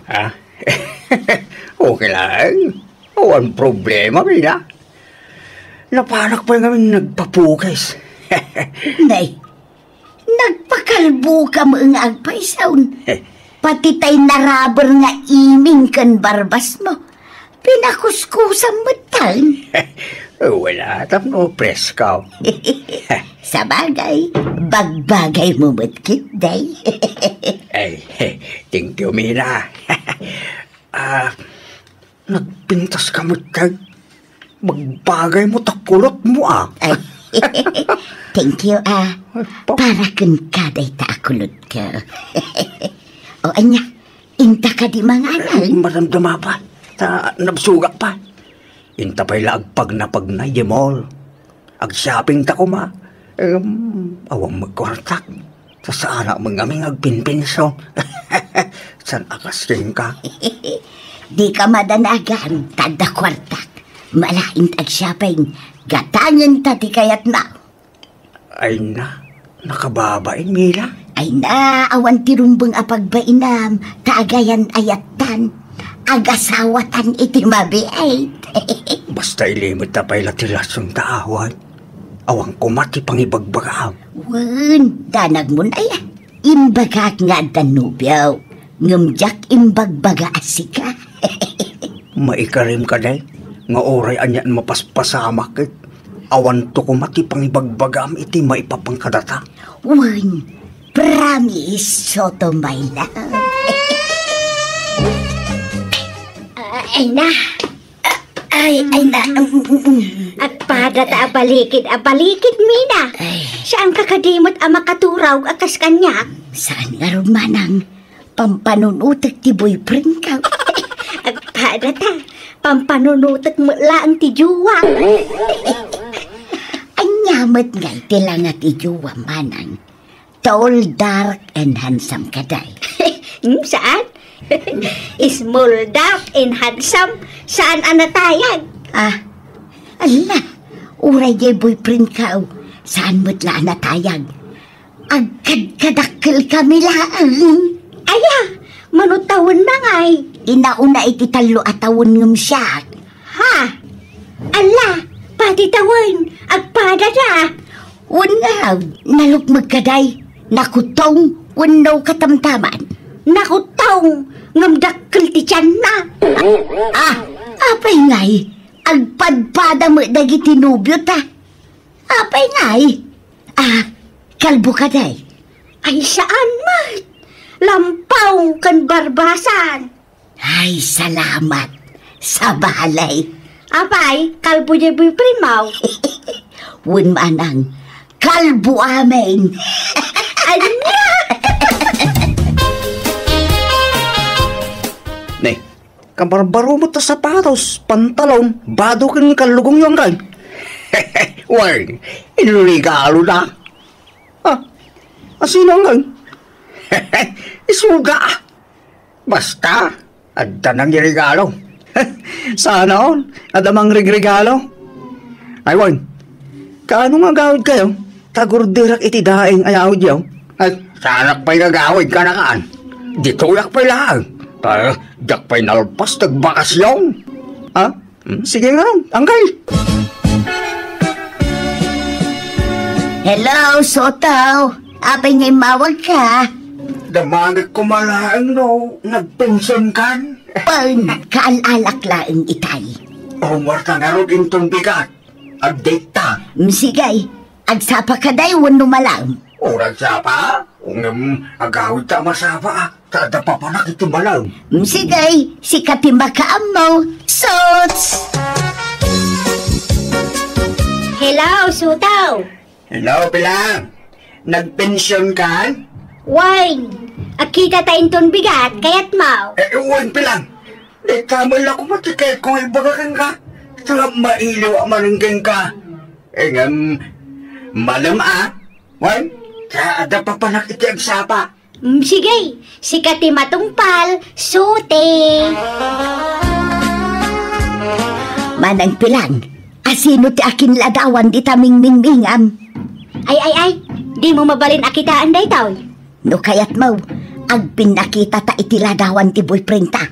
Ha? Okay lang. Walang problema, Mina. Napanak pa namin nagpapukis. Nay, nagpakalbo ka mo nga agpaisaon. Pati tay naraber nga iming kan barbas mo. Pinakuskusan mo tan. Wala, tapno preskaw. Sa bagay, bagbagay mo matkit, day. Ay, thank you, Mina. Nagpintas ka matag. Magbagay mo, takulot mo, Ay, thank you, para kung kaday taakulot ka. O, anya, inta ka di mga anal. Maramdama pa. Nabsuga pa. Inta pa'y laagpag na pag na yemol. Ag-shopping ta ko, ma. Awang magkwartak. Sa sana mangaming agpinpinso. San akasking ka? Di ka madanagan, tada kwartak. Malaking ag-shopping. Gatangan ta di kayat na. Ay na, nakababain, Mila. Ay na, awan tirumbang apagbainam, taagayan ayatan, agasawatan iti mabiait. Basta ilimot na pa'y latilasong taawan. Awang kumati pang ibagbagaw. Wan, danag mo na yan. Imbagak nga danubyaw. Ngamjak imbagbaga asika. Maikarim ka day. Nga oray anyan mapaspasamak it. Awan to kumati pang ibagbagam iti maipapangkadata. Wan, promise, Soto, my love. Ay na. Ay na. Agpada ta abalikid, Mina. Saan kakadimot ang makaturaw akas kanya? Saan nga rumanang pampanunutak ti boyfriend ka? Agpada ta, pampanunutak mo lang ti juwa. Anyamat nga iti lang at ti juwa manang. Tall, dark, and handsome kaday. Saan? Small, dark, and handsome. Saan ang natayag? Ala, uray jay boyfriend ka. Saan mo't la natayag? Agkad-kadakkel kami lang. Aya, manutawon na ngay. Inauna iti talo atawon ngam siya. Ha? Ala, pati tawon. Agpada na. Unaw, nalukmag kaday. Nakutong, unaw katamtaman. Nakutong, ngamdakkel ti tiyan na. Apay ngay. Agpadpada mo dagiti nubyo ta. Apay ngay. Kalbo kaday. Ay saan mat? Lampaw kan barbasan. Ay, salamat. Sa balay. Apay, kalbo niya boyfriend mo. Wun manang, kalbo amin. Anya? Ne, kabarbaro mo ta sapatos, pantalon, bado kan kalugong yung kay. Wal, inuligalo na. Asino ang isuga. Basta, adda nang regalo. Sana on, adamang regalo. Ay, Wan, kaano nga gawid kayo? Tagurdirak iti daing ayawid yaw. Ay, sanak pa'y nagawid ka na kaan. Dituyak pa'y lang. Jak pa'y nalpas nagbakasyon. Sige nga, angkay. Hello, Soto. Apay nga'y mawag ka. Damagit ko malaang no, nagpension kan. Kaalalak laang itay. Warta nga rin intong bigat. Update ta. Sigay, agsapa ka day, wano malang. Urag sapa? Agawid ta masapa. Tada pa pa nakito malang. Sigay, si katimbakaan mo. Sots! Hello, Sutaw. Hello, Pilang. Nagpension ka? Wine, akita ta inton bigat, kayat mau. Uwan, Pilang. Kamal ako matikay kung ibagakan ka. Sarap mailiw ang manungging ka. Malam Wan, kaada pa panak iti agsapa. Sige, sikati matungpal, sute. Manang pilang, asino ti akin ladawan di taming mingmingam. Ay, di mo mabalin akitaan day tao. No kayat mo, agpin nakita ta iti ladawan ti boyfriend ta.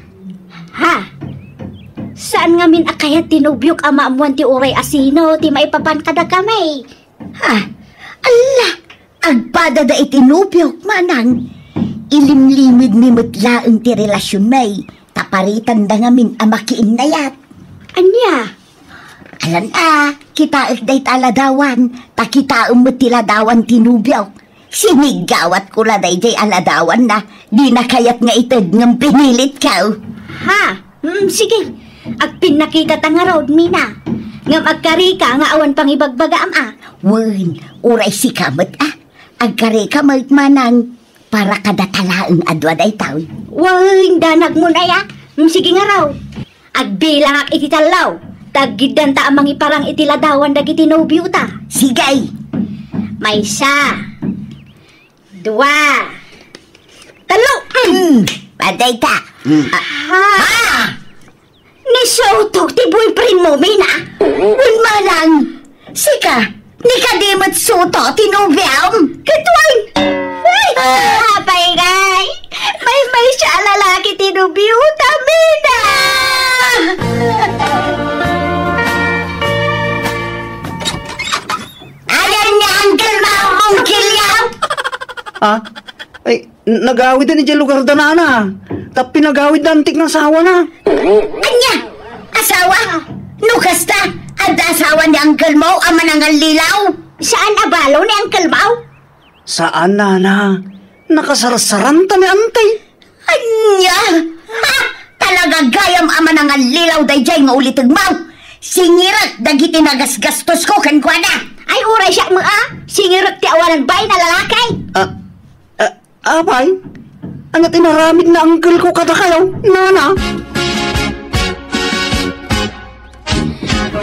Ha? Saan nga min akayat tinubyok ama amuan ti uray asino, ti maipapan kada kamay? Ha? Ala, agpada da itinubyok, manang. Ilimlimid mi mutlaang ti relasyon may, taparitan da nga min amakiin na yat. Anya? Alan kita day taladawan, takitaam mo ti ladawan tinubyok. Sinigawat ko la day jay aladawan na, di na kayat nga itad ng pinilit ka. Ha? Sige, agpin nakita ta nga road, Mina. Ngam agkari ka nga awan pang ibagbaga Wen, uray si kamot agkari ka manang, para kadatalaang adwa day tao. Danag mo na ya. Sige nga raw. Agbilang ak ititalaw. Taggidan ta amang iparang itiladawan dagiti nobyo ta. Sigay. May isa. 2. 3. Paday ta. Ni Soto, ti boyfriend mo, Mina. Manang. Sika, ni kadimot Soto, tinubyam. Katuay. Apay gay. May siya lalaki tinubyo ta, Mina. Ayan niya, Uncle Mau, Uncle Yam. Ay, nagawid na ni lugar da na. Tapi nagawid na antik ng asawa na. Anya, asawa? Nukas ta, at asawa ni Uncle Mau, ama ng lilaw. Saan abalo ni Uncle Mau? Saan, nana? Nakasarasaranta ni antay. Anya, talaga gayam ama ng lilaw dayjay nga ulitag Mau. Singirat dagiti nagasgastos ko kankwana. Ay, uray siya mo Singirat ti awanan bay na lalakay. Abay? Ang tinaramid na uncle ko kada kayo, nana.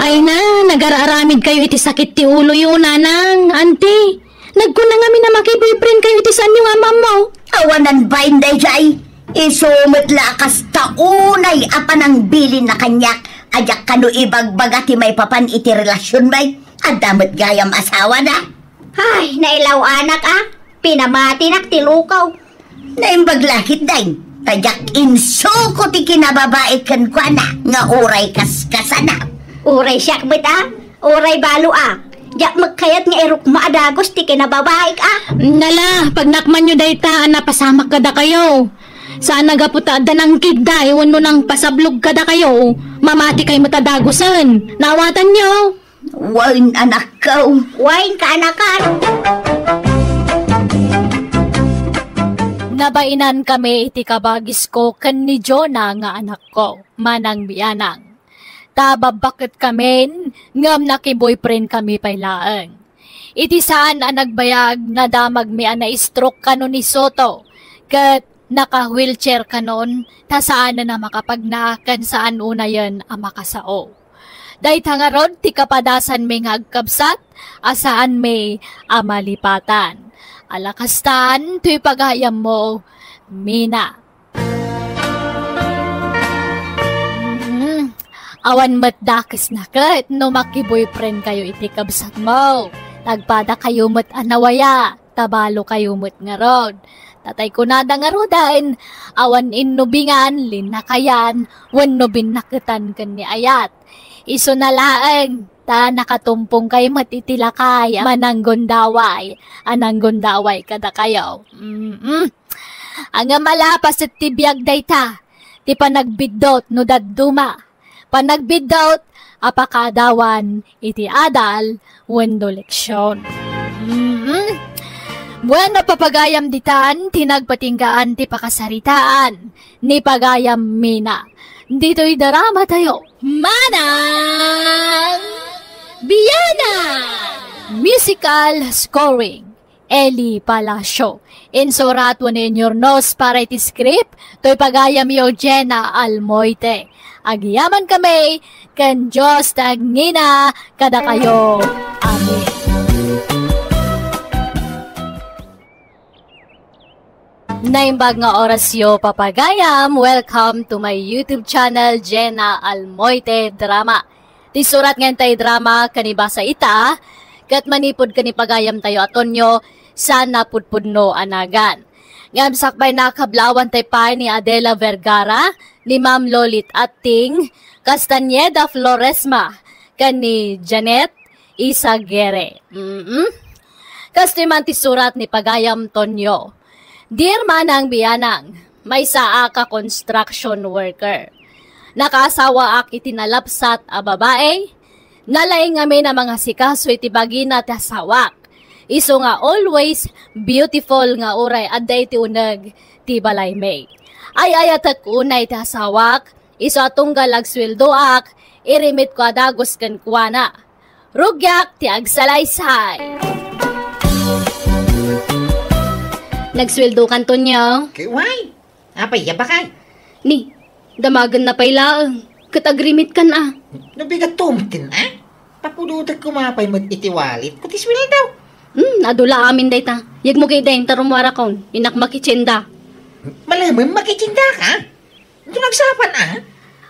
Ay na, nagararamid kayo iti sakit ti ulo yun, nanang, auntie. Nagkuna nga na makiboyfriend kayo iti saan yung amam mo. Awanan ba inday jay? Isumot lakas taunay apan ang bilin na kanyak. Ajak kano ibagbaga ti may papan iti relasyon bay. Adamot gayam asawa na. Ay, nailaw anak Pinamati nak tilukaw. Naimbaglakit day. Tajak inso ko ti kinababae kan kwa na. Nga uray kaskasana. Uray siyak bet Uray balo Jak magkayat nga erok maadagos ti kinababae Nala, pag nakman nyo dayta, napasamak kada kayo. Saan nagaputa ng kidday, wano nang pasablog kada kayo. Mamati kayo matadagosan. Nawatan nyo. Wine anak ko. Wine ka anakan. Nabainan kami iti kabagis ko kan ni Jonah nga anak ko, manang biyanang. Tababakit kami, ngam naki-boyfriend kami pailaang. Iti saan ang nagbayag na damag mi na stroke kano ni Soto, kat naka-wheelchair kanon, ta saan na makapagnaakan saan una yan ang makasao. Dahil tangarod, ti kapadasan may ngagkabsat, asaan may amalipatan. Alakastan, tuy pagayam mo, Mina. Awan matdakis na kat, no maki-boyfriend kayo iti kabsat mo. Nagpada kayo mat anawaya, tabalo kayo mat nga rod. Tatay ko nada nga rodan, awan innubingan, linakayan, wano binakitan kan ni ayat. Iso na laeng, ta nakatumpong kayo matitilakay, mananggondaway, ananggondaway kada kayo. Ang malapas at tibiyag dayta, ti panagbidot no daduma. Panagbidot, apakadawan, iti adal, wendo leksyon. Bueno, papagayam ditan, tinagpatinggaan ti pakasaritaan, ni pagayam Mina. Dito'y darama tayo, Manang Biyana! Musical scoring, Eli Palacio. Insurat wanin your nose para iti script, to'y pagayam yo Jenna Almoite. Agyaman kami, kan Diyos tagngina, kada kayo. Amen. Naimbag nga orasyo papagayam, welcome to my YouTube channel, Jenna Almoite Drama. Ti surat nga tay drama kanibasa ita, kat manipod kanipagayam tayo atonyo, sa napudpudno anagan. Ngam sakbay nakablawan tay pa ni Adela Vergara, ni Ma'am Lolit Ating, Castañeda Floresma, kani Janet Isagere. Kastiman ti surat ni Pagayam Tonyo. Dear Manang Biyanang, may saa ka construction worker. Nakaasawa ak itinalapsat a babae, nalaing kami na mga sikaso iti bagina ti asawak. Iso nga always beautiful nga uray aday ti uneg ti balay may. Ay ayatak unay ti asawak, iso atunggal agsweldoak, irimit ko adagos kan kuwana. Rugyak ti agsalaysay. Nagsweldo kan to niya. Why? Apay, yabakay. Ni, damagan na pailaang. Katagrimit kan Nabigat tumtin, Papududag kumapay mag-itiwalit. Kutiswil daw. Nadula amin day ta. Yag mo kay dahin tarumwara kaun. Inak makichinda. Malamang makichinda ka? Ito nagsapan,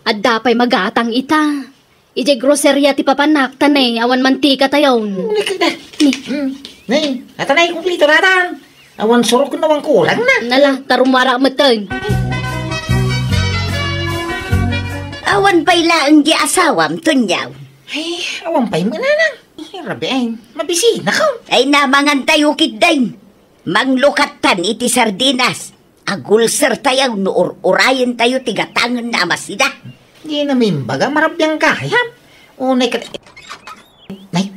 At dapay magatang ita. Ije grocerya ti papanak tanay. Awan mantika tayon. Nakita. Nay, natanay kumplito natang. Awan surok ko nawang kulang na. Nala, tarumwara matay. Awan pa'y laang di asawam, tunyaw. Ay, awan pa'y mananang. Rabi ay, mabisina ka. Ay namangan tayo kitdain. Manglukatan iti sardinas. Agulser tayo, nuur-urayan tayo, tigatangan na amasida. Di namin baga marabyang kaya. Unay ka... Nay.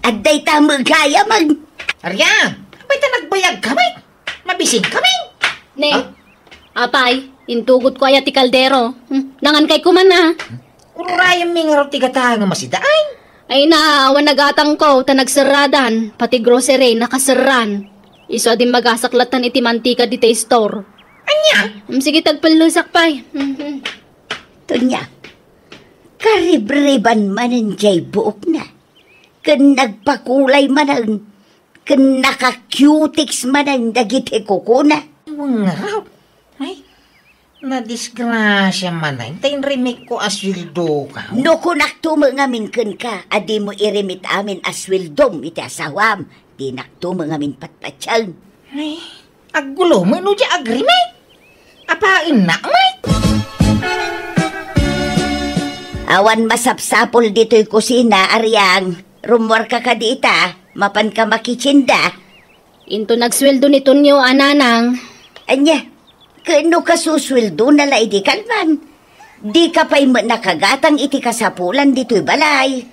Aday tamo kaya mag... Arya, apay ta nagbayag kami. Mabisig kami. Ne, apay, intugot ko ayat ti kaldero. Nangan kay kuman Ururayang mingarap tigatang masidaay. Ay awan nagatang ko, ta nagsaradan, pati grocery nakasaran. Iso din magasaklatan iti mantika di store. Anya? Sige tagpalusak pay. Tunya, karibriban manan jay buok na. Kan nagpakulay manan, kan naka-cutics manan dagiti kukuna. Wangarap. Ay, nadisgrasya manay. Tayin remake ko aswildo ka. No kunak tumangamin kan ka, adi mo irimit amin aswildom iti asawam. Di naktumangamin patpatsyan. Ay, aggulo mo no di agrimay. Apain na, may. Awan masapsapol dito'y kusina, Aryang. Rumor ka dita, mapan ka makichinda. Into nagsweldo ni Tonyo, ananang. Anya, kano ka susweldo na laidi kalman? Di ka pa'y nakagatang iti kasapulan dito'y balay.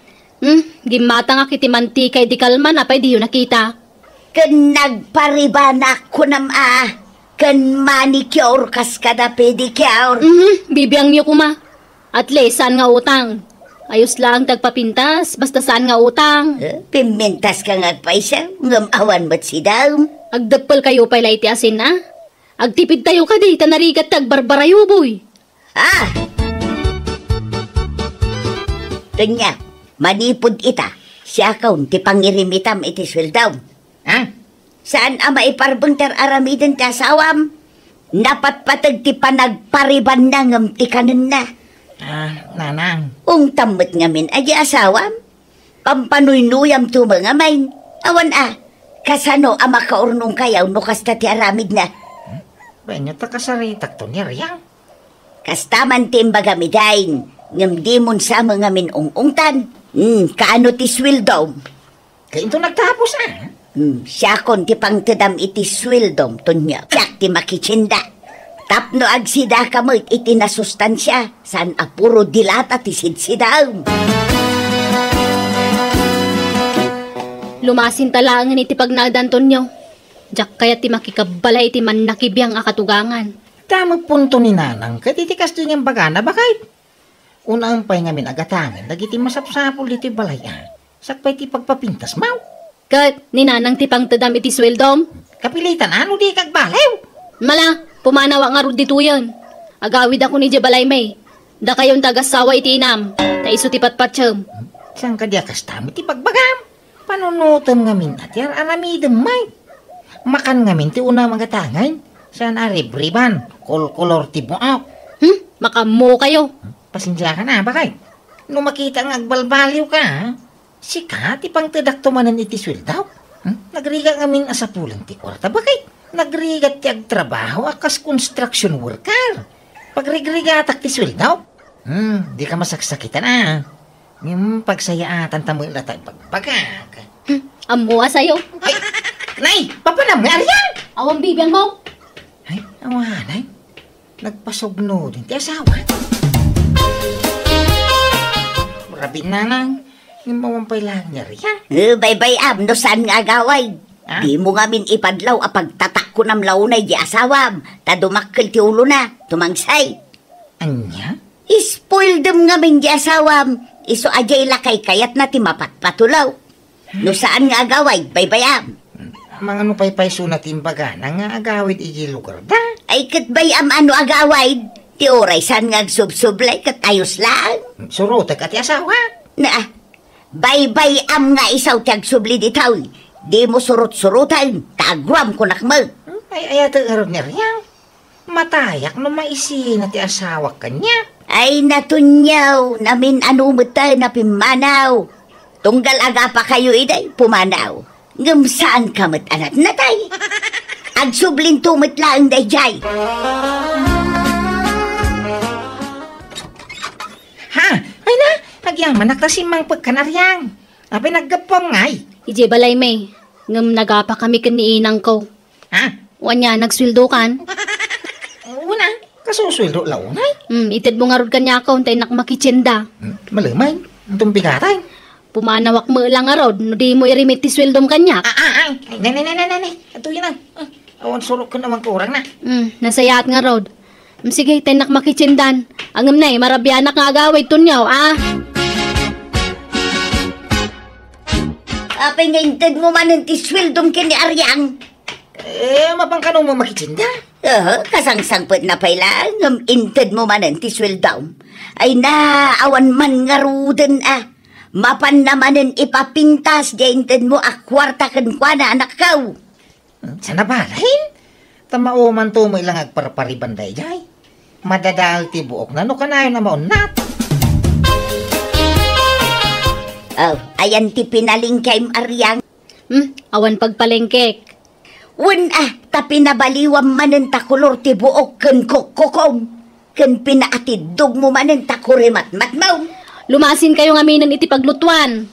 Gimatang ak iti mantikay di kalman, apay di yun nakita. Kan nagparibanak ko kan manicure kas kada pedicure. Bibiyang niyo kuma. At least, saan nga utang? Ayos lang tagpapintas, basta saan nga utang. Pimentas ka ngagpaisa, ngamawan mo't si daw. Agdagpal kayo pa'y laiti asin Agtipid tayo ka di, tanarigat tagbarbarayo boy. Tanya, manipod ita, siya kaun ti pangirimitam iti sweldaw. Saan ama iparbang aramiden ti asawam? Napatpatag ti panagpariban na ngam ti kanan na. Nanang. Tamot ngamin aji asawam. Pampanuynuyam to mga main. Awan kasano ama kaurnong kayaw no kasta ti aramid na. Banyo ta kasaritak to ni Riyang. Kastaman timbagamidain. Ngam di mon sa mga minungungtan. Kaano ti swildom? Kaya ito nagtapos Siya kon ti pangtedam iti swildom tunya. Siyak ti makichinda. Tapno agsida ka mo iti nasustansya. San apuro dilata ti sidsidaw. Lumasin talangan iti pagnagdan Tonyo. Jak kaya ti makikabalay iti man nakibiyang akatugangan. Tamang punto ni Nanang, katitikas din yung bagana bakit? Unang pa'y ngamin agatangan, nagiti masapsapol iti balaya. Sakpay ti pagpapintas mau. Kat, ninanang ti pangtedam iti sweldom. Kapilitan ano di kagbalaw? Mala, pumanawa nga rod dito yan. Agawid ako ni Jabalay May. Da kayong tagasawa iti inam. Ta iso ti patpatsyam. Saan ka diya kastami ti pagbagam? Panunutom ngamin at yan aramidem may. Makan ngamin ti una mga tangay. Saan aribriban? Kolor ti buok. Makamo kayo. Pasensya ka na, bakay? Nung makita ang agbalbaliw ka, sika, ti pang tadak tumanan iti sweldaw. Nagriga ngamin asapulan ti kwarta, bakay? Nagriga ti agtrabaho akas construction worker. Pagrigrigatak ti sweldaw. Di ka masaksakitan Yung pagsayaatan tamoy na tayo pagpagak. Amuha sa'yo. Ay, nay, papanam nga riyan! Awang bibiyang mo. Ay, awanay. Nagpasugno din ti asawa. Marabin na lang. Yung mawampay lang niya riyan. Bay-bay no saan nga agaway. Di mo ngamin ipadlaw apag tatak ko ng launay di asawam. Ta dumakkel ti ulo na. Tumangsay. Anya? Ispoil dem ngamin di asawam. Iso ajay lakay kayat na ti mapatpatulaw. No saan nga agaway, baybayam. Mga ano pay sunat imbaga na nga agawid iji lugar da. Ay kat bayam ano agaway. Ti oray saan nga agsubsublay kat ayos lang. Surutag at asawa. Na, baybayam nga isaw ti agsubli ditaw. Di mo surut-surutan, tagwam ko nakmal. Ay ayata aron niya riyan. Matayak no maisin at asawa kanya. Ay natunyaw, namin anumutay na pimanaw. Tunggal aga pa kayo iday, pumanaw. Ngam saan kamat anat natay? Agsublin tumit lang day jay. Ha? Ay na, agyaman nagtasimang pagkanaryang. Api naggapang ngay. Ije balay may. Ngam nagapa kami kaniinang ko. Ha? Wanya, nagswildo kan? Una, kasuswildo launay. Itid mo nga rod kanya ako, untay nakmakitsinda. Malamay, itong bigatay. Pumanawak mo lang nga rod, no di mo irimit ti sweldom kanya. Ay, nay. Ito yun na. Awan surok ko naman kurang na. Nasayaat nga rod. Sige, tay nakmakitsindan. Angam na marabianak nga agaway tunyaw, Apay nga intid mo man ti sweldom kini Aryang. Mapangkano mo makitsinda? Kasangsangpet na pala, ngam intid mo man ti sweldom. Ay na, awan man nga ruden Mapan namanin ipapintas, jaintin mo akwarta kwa na anak kau. Sana balahin? Tamao man to mo ilang agparpariban day jay. Madadal ti buok na no kanayo na maunat. Ayan ti pinalingkay Aryang. Awan pagpalengkek. Ta pinabaliwam manin ta kulor ti buok ken kokom. Ken pinaatidog mo manin ta kurimat matmaw. Lumasin kayo nga minan iti paglutuan.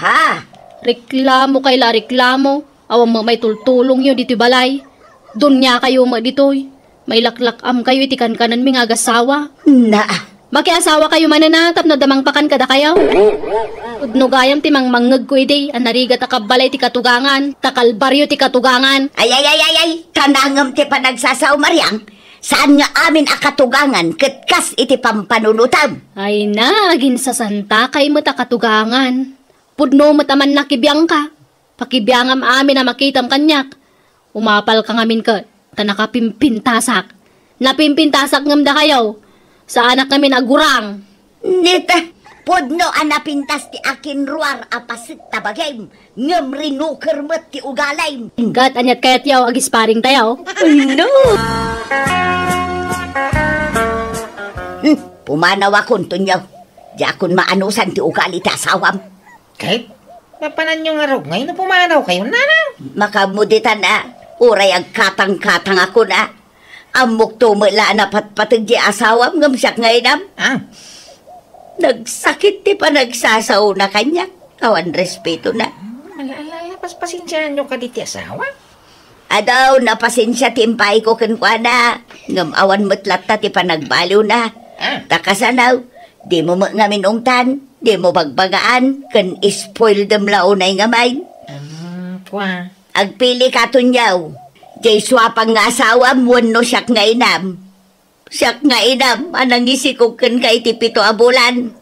Ha? Reklamo kay la reklamo. Awang mo may tultulong yun dito balay. Doon niya kayo ditoy. May laklakam kayo iti kankanan mi nga agasawa. Na. Makiasawa kayo mananatap na damang pakan kada kayo. Udno gayam ti manggag ko iti. Anarigat akabalay ti katugangan. Takalbaryo ti katugangan. Ay. Kanangam ti panagsasaw Maryang. Saan nga amin akatugangan ketkas iti pampanunutam? Ay na, ginsasanta kay mo takatugangan. Pudno mo taman nakibiyang ka. Pakibiyangam amin na makitam kanyak. Umapal ka ngamin ka, tanakapimpintasak. Napimpintasak ngam da kayo. Sa anak namin agurang. Nita, pudno anapintas ti akin ruar apasit tabagay. Ngam rinuker met ti ugalay. Gat anyat kayat yaw agisparing tayaw. Ay no! Pumanaw akong tunyaw. Di akong maanusan ti ugali ti asawam. Kahit, mapanan nyo nga raw ngayon na pumanaw kayo na. Makamuditan uray ang katang-katang ako na. Amok tumula na patpatag di asawam ngam siyak ngayon Nagsakit ti pa nagsasaw na kanya. Awan respeto na. Alala, pasensyahan nyo ka diti asawa. Adaw, napasensya timpay ko kenkwana. Ngam awan metlat ta ti panagbaliw na. Takasanaw, di mo ngamin ungtan, di mo bagbagaan, ken ispoil dem launay ngamay. Kwa. Agpili ka tunyaw. Jay swapang nga asawam, wano siyak nga inam. Siyak nga inam, anang isikog ken kay ti 7 a bulan.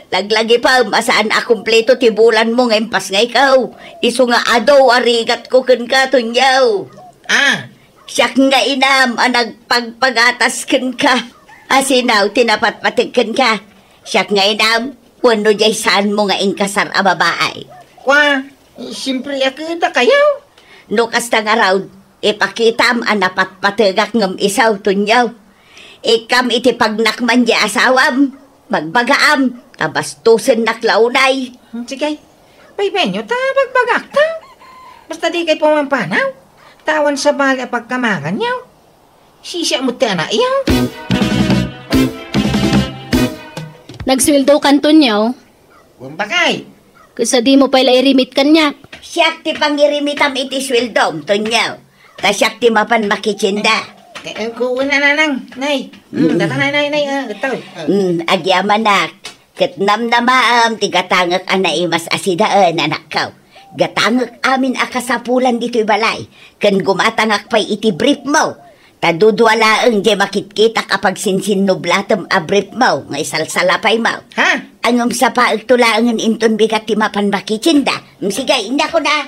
Laglagi pa, masaan akumpleto ti bulan mo ngayon pas nga ikaw. Iso nga adaw, arigat ko ken ka tunyaw. Siyak nga inam, anang pagpagatas ken ka. Asinaw, tinapatpatigkan ka. Siyak nga inam, wano jay saan mo nga ingkasar a babae. Kwa, siyempre akita kayo. No kastang araw, ipakitam anapat patagak ngam isaw tunyaw. Ikam iti pagnakman di asawam, magbagaam, tabastusin naklaunay. Sige, baybenyo ta, magbagak ta. Basta di kayo pumampanaw. Tawan sa bali pagkamangan niyaw. Sisya mo ta na iyaw. Nagsweldo kanton niyaw. Bumbakay. Kasi di mo pala irimit kanya. Siyak ti pangirimitam iti sweldom, tunyaw. Kasyak ti mapan makichinda. Kuwan na nanang, nay. Datanay, nay, ito. Agyaman nak. Katnam na maam, ti gatangak anay mas asidaan, anak kaw. Gatangak amin akasapulan dito'y balay. Kan gumatangak pa'y iti brief mo. Tadudwalaang di makitkitak kapag sinsinublatam a brief mo, nga isalsalapay mo. Ha? Angam sa paagtulaangan inton bigat ti mapan makichinda. Sige, inda ko na.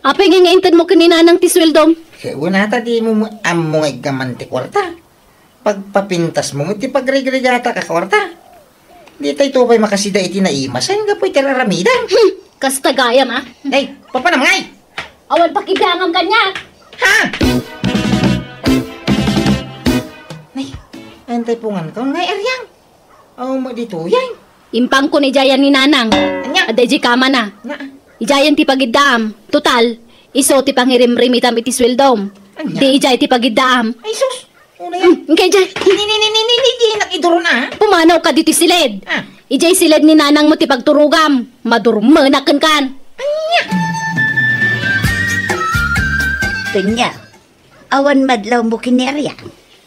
Apay nga intan mo kanina ng tisweldom. Una ta di mo among gaman ti kwarta. Pagpapintas mo, iti pagregregata ka kwarta. Di tayo tupay makasida iti naimasan, gapoy tiraramidan. Kasta gayam ah. Ay, papanam ngay! Awan pakibiyangam kanya. Ha? Nay, antay pungan ka ngay aryang. Aw mo dito yan. Impang ko ni Jayan ni Nanang. Anya? Aday kama na. Na, Ijayan ti pagiddaam. Total, iso ti pangirim-rimitam iti sweldom. Anya? Di ijay ti pagiddaam. ay sus! Una yan. Kay Jay, Hindi, nakiduro na ha? pumanaw ka dito silid. Ah. Ijay silid ni Nanang mo ti pagturugam. Madurumanakan kan. Tunya, awan madlaw mo kineriya.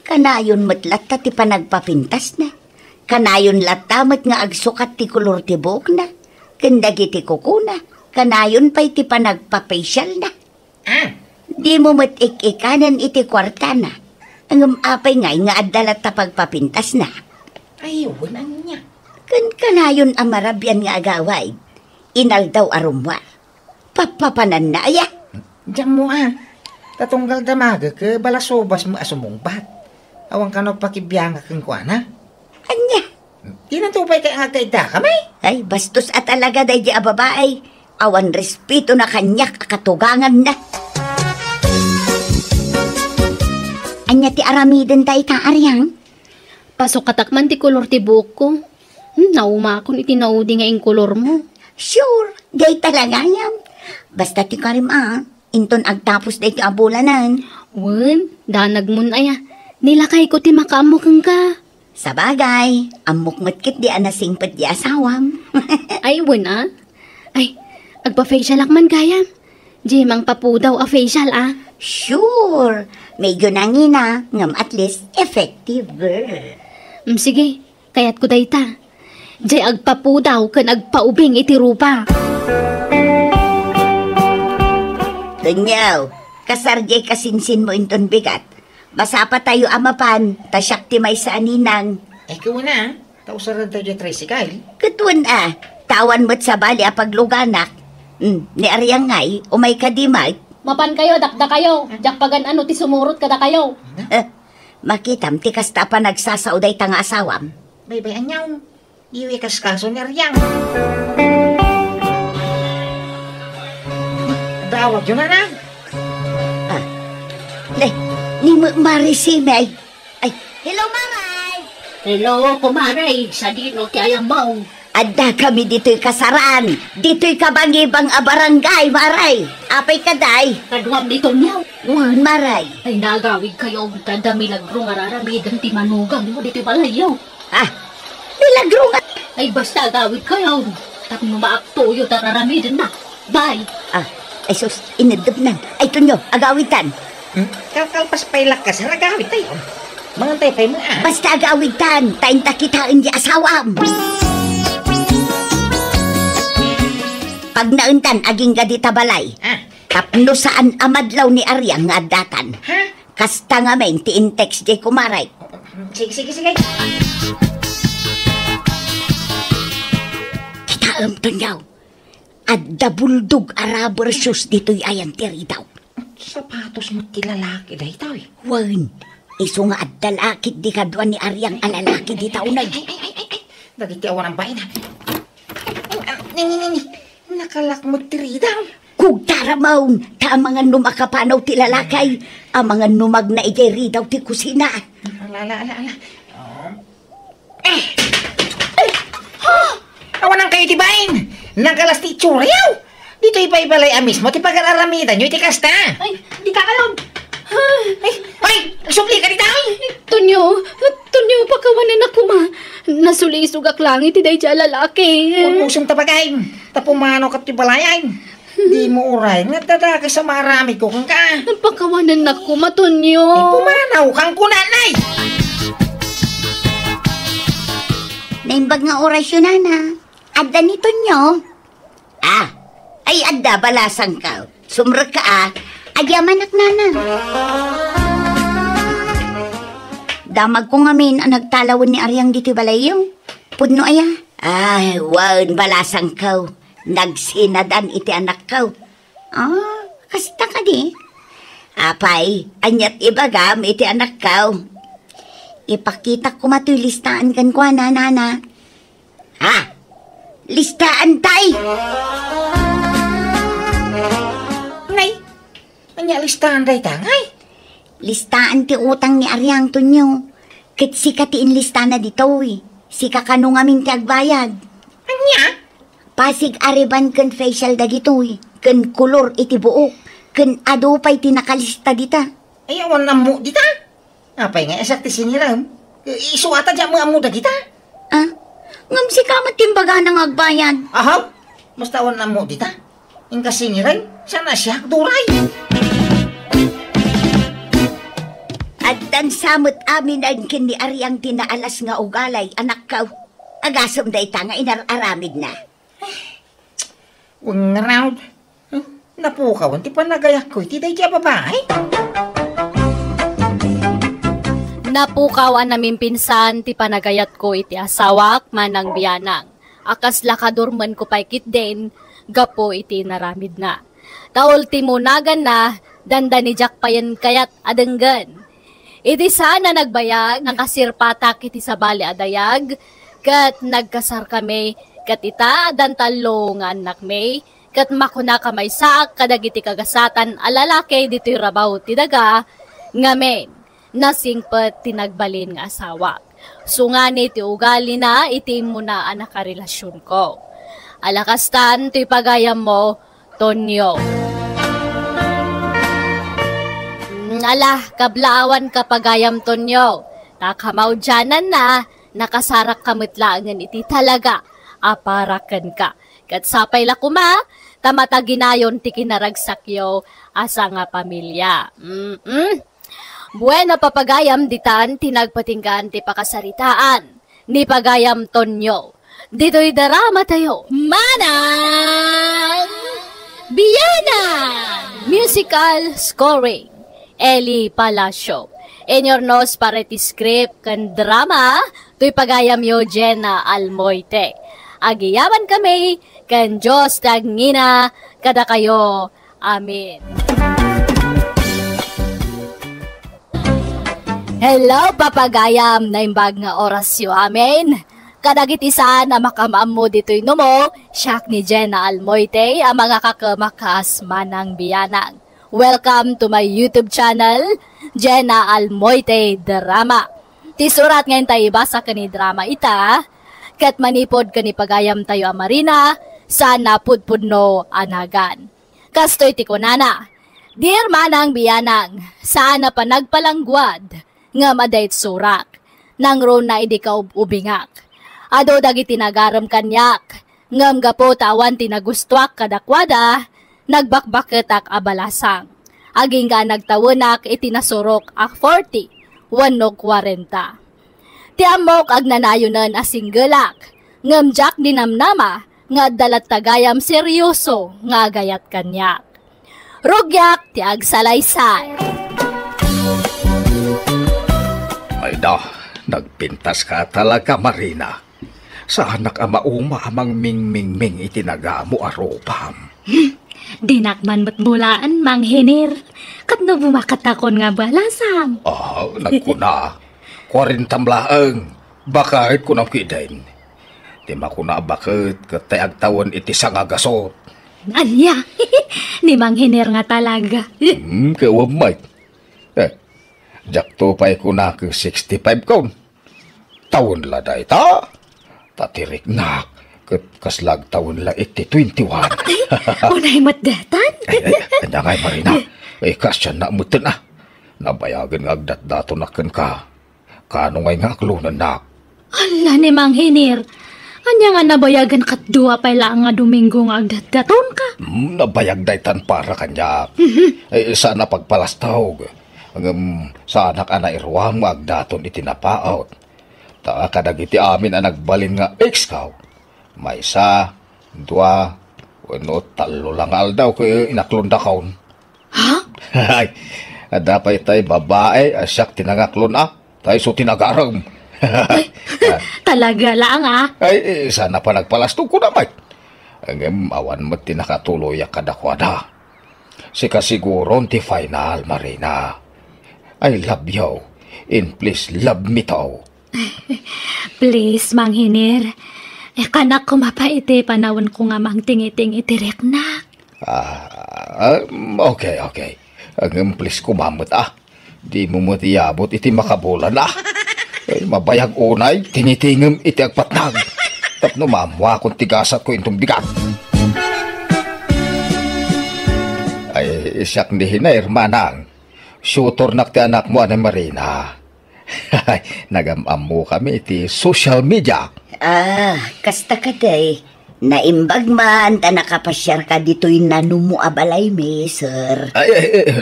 Kanayon matlat ti panagpapintas na. Kanayon latamat nga agsukat ti kulor ti buhok na. Kandagi ti kukuna. Kanayon pa'y ti panagpapasyal na. Ah, Di mo matik-ikanan iti kwarta na. Ang apay ngay nga adalat ta pagpapintas na. ayun anya. Kanayon amarabyan nga agaway. Inal daw arumwa. Papapanan na aya. Diyan mo tatunggal damaga ka balasobas mo asumungbat. Awang ka no pakibiyanga kang kuana. Anya. Di na tupay kay nga kaida kamay. Ay, bastos at alaga day di ababaay. Awan respeto na kanyak katugangan na. Anya ti aramiden tayo kaaryang? Pasok katakman ti kulor ti buhok ko. Nauma akong itinaudi nga yung kulor mo. Sure, day talaga yan. Basta ti karim inton agtapos day ti abulanan. Wen, danag mun aya. Nilakay ko ti makaamukang ka. Sa bagay, amok matkit di anasingpet di asawam. Ay, wen Ay, agpa-facial akman gayam. Di mang papudaw a facial Sure, medyo nangina, ngam at least effective girl. Sige, kayat ko dayta. Di agpapudaw kan agpaubing iti rupa. Tunyaw, kasarjay kasinsin mo inton bigat. Basa pa tayo amapan, tasyak ti may sa aninang. Ikaw na, tausaran tayo yung tricycle. Katuan tawan mo't sa bali apagluganak. Ni Aryang ngay, umay kadimay. Mapan kayo, dakda kayo. Jakpagan ano ti sumurot kada kayo. Makitam ti kasta pa nagsasauday tanga asawam. Bay, anyaw. Iwi kaskaso ni Aryang. Dawag yun na. Ni Marisime ay, hello Maray! Hello, kumaray. Sa dino kaya mo. Adda kami dito'y kasaran. Dito'y kabangibang a barangay, Maray. Apay kaday. Kaduam dito niyaw. Wan, Maray. Ay nagawid kayo. Tanda milagro nga raramidang ti manugang mo dito balayaw. Milagro nga. Ay basta gawid kayo. Tapno maaktuyo tararamidan na. Bye. Ay sus, inadab na. Ay tunyo, agawitan. Kalkalpas pa'y lakas, haragawit tayo. Mangantay pa'y mo Basta agawitan, tayo takitaan di asawam. Pag nauntan, aging gadi tabalay. Tapno saan amadlaw ni Aryang nga datan. Kasta nga men, ti intex di kumaray. Sige. Kitaam tunyaw. Adda buldog araber shoes dito'y ayan tiri daw. Sapatos mo ti lalaki dahi tao Wan, iso nga adda lakit di kadwa ni Aryang alalaki di taunay. Dagiti awan ang bahay na. Ni. Nakalak mo ti daw. Kung taramaon, ta mga numakapanaw ti lalakay, ang mga numag na ijeri daw ti kusina. Ala. Awan ang kayo ti bain. Nagalas ti tsuryaw. Dito iba-ibalay amis mo ti pag-aramidan nyo iti kasta. Ay, di ka kalon. Ay, sumli ka di tayo. Tonyo, pakawanan ako ma. Nasulisugak lang iti day dya lalaki. Usong tapagay. Tapumano ka ti balayan. Di mo uray. Nagdadagay sa marami ko kung ka. Pakawanan ako ma, Tonyo. Pumanaw kang kunanay. Naimbag nga orasyon na. Adda nito nyo. Ay adda balasang ka. Sumrag ka Agyamanak nana. Damag ko ngamin ang nagtalawon ni Aryang dito balayong. Pudno aya. Ay, wan balasang ka. Nagsinadan iti anak ka. Kasta ka di. Apay, anyat ibagam iti anak ka. Ipakita ko mato'y listaan kan kwa nana. Listaan tay! Nay, anya listahan day tangay? Listaan ti utang ni Aryang Tonyo. Kat sika ti inlistaan na dito Sika kano ngamin ti agbayad. Anya? Pasig areban kan facial da dito Kan kulor iti buok. Kan adupay ti nakalista dita. Ay, awan na mo dita. Apay nga, esak ti siniram. Isuata dyan mo amu da kita. Ngam sika matimbaga ng agbayad. Ahaw, basta awan na mo dita. Yung kasiniram, sana siya duray. At tan samot amin ang kini Aryang tinaalas nga ugalay, anak ka. Agasom da ita nga inararamid na. Wang around. Napukawan, ti panagayak ko, iti day kaya babae. Napukawan namin pinsan, ti panagayat ko iti asawak manang biyanang. Akas lakadurman ko paikit din, gapo iti naramid na. Taol timunagan na, danda ni Jack payan kayat adenggan. Iti sana nagbayag, nakasirpatak iti sabali adayag, kat nagkasar kami, kat ita dantalo nga anak may, kat makuna kamay saak kadag iti kagasatan alalaki dito'y rabaw ti daga, ngamen, nasingpet tinagbalin nga asawak. Sungan iti ugali na, iti mo na anak karelasyon ko. Alakastan, ito'y pagayam mo, Tonyo. Ala, kablaawan ka pagayam, Tonyo. Nakamaudyanan na, nakasarak kamitlaangan iti talaga, aparakan ka. Kat sapay lakuma, tamataginayon ti kinaragsakyo, asa nga pamilya. Buena papagayam ditan, tinagpatinggan ti pakasaritaan, ni pagayam Tonyo. Dito'y darama tayo, Manang Biyanang! Musical scoring, Eli Palacio. Enyornos para ti script kan drama, to'y pagayam yo Jenna Almoite. Agiyaman kami, kan Diyos tagngina, kada kayo. Amen. Hello, papagayam na imbag nga orasyo. Amen. Kadagit-isa na makamaam mo dito'y numo, siyak ni Jenna Almoite, ang mga kakamakas manang biyanang. Welcome to my YouTube channel, Jenna Almoite Drama. Tisurat ngayon tayo basa ka ni drama ita, kat manipod ka ni pagayam tayo amarina, sana pudpudno anagan. Kastoy ti kunana, dear manang biyanang, sana pa nagpalangguad, nga madayt surak, nang ron na idi ka ubingak. Ado dagi tinagaram kanyak, ngam gapo tawan tinagustuak kadakwada, nagbakbaket ak abalasang. Aging nga nagtawanak itinasurok ak 40, 140. Ti amok ag nanayunan a singgelak, ngam jak dinamnama, nga dalat tagayam seryoso, nga gayat kanyak. Rugyak ti agsalaysay. Ay da, nagpintas ka talaga, Marina. Sa anak ama uma amang ming-ming-ming itinagamo aropam. Dinakman mo't bulaan, Mang Hinir. Kat no bumakatakon nga balasam. Nagkuna. 40 laeng. Bakit ko nang kidain? Di makuna bakit katay agtawon iti sangagasot. Anya, ni Mang Hiner nga talaga. Kawam, Mike. Jakto pa'y ko na ke 65 kaon. Taon la day ta. Tatirik na. Kaslag taon la iti 21. Unay matdatan? Kanya ngay Marina. Kasya na mutin ah. Nabayagan nga agdat-dato na ka. Kano ngay nga aklunan na. Ala ni Mang Hiner. Anya nga nabayagan katdua pa'y lang nga Domingo nga agdat-daton ka. Nabayag daytan para kanya. Sana pagpalastawg. Sana ka na irwam nga agdaton itinapaot. Ta kadag iti amin ang nagbalin nga ex-kaw. May isa, dua, wano talo lang aldaw ko inaklon da kaon. Ha? Ay, dapat tayo babae, asyak tinangaklon tayo so tinagaram. Talaga lang Ay, sana pa nagpalastog ko na, Mike. Ang awan mo tinakatuloy ang kadakwada. Sika siguro ti final, Marina. I love you, and please love me too. Please, Mang Hiner. Kanak ko mapaiti panawon ko nga mang tingiting itirek na. Okay. Ang please kumamot Di mo mo tiyabot iti makabulan mabayag unay, tinitingem iti agpatnag. Tapno mamwa kung tigasat ko itong bigat. Ay, siyak ni Hiner, manang. Shooter nak ti anak mo, Ana Marina. Nagamam mo kami iti social media. Kasta ka day. Naimbag man, ta nakapasyar ka dito'y nanumu abalay me, sir. Ay,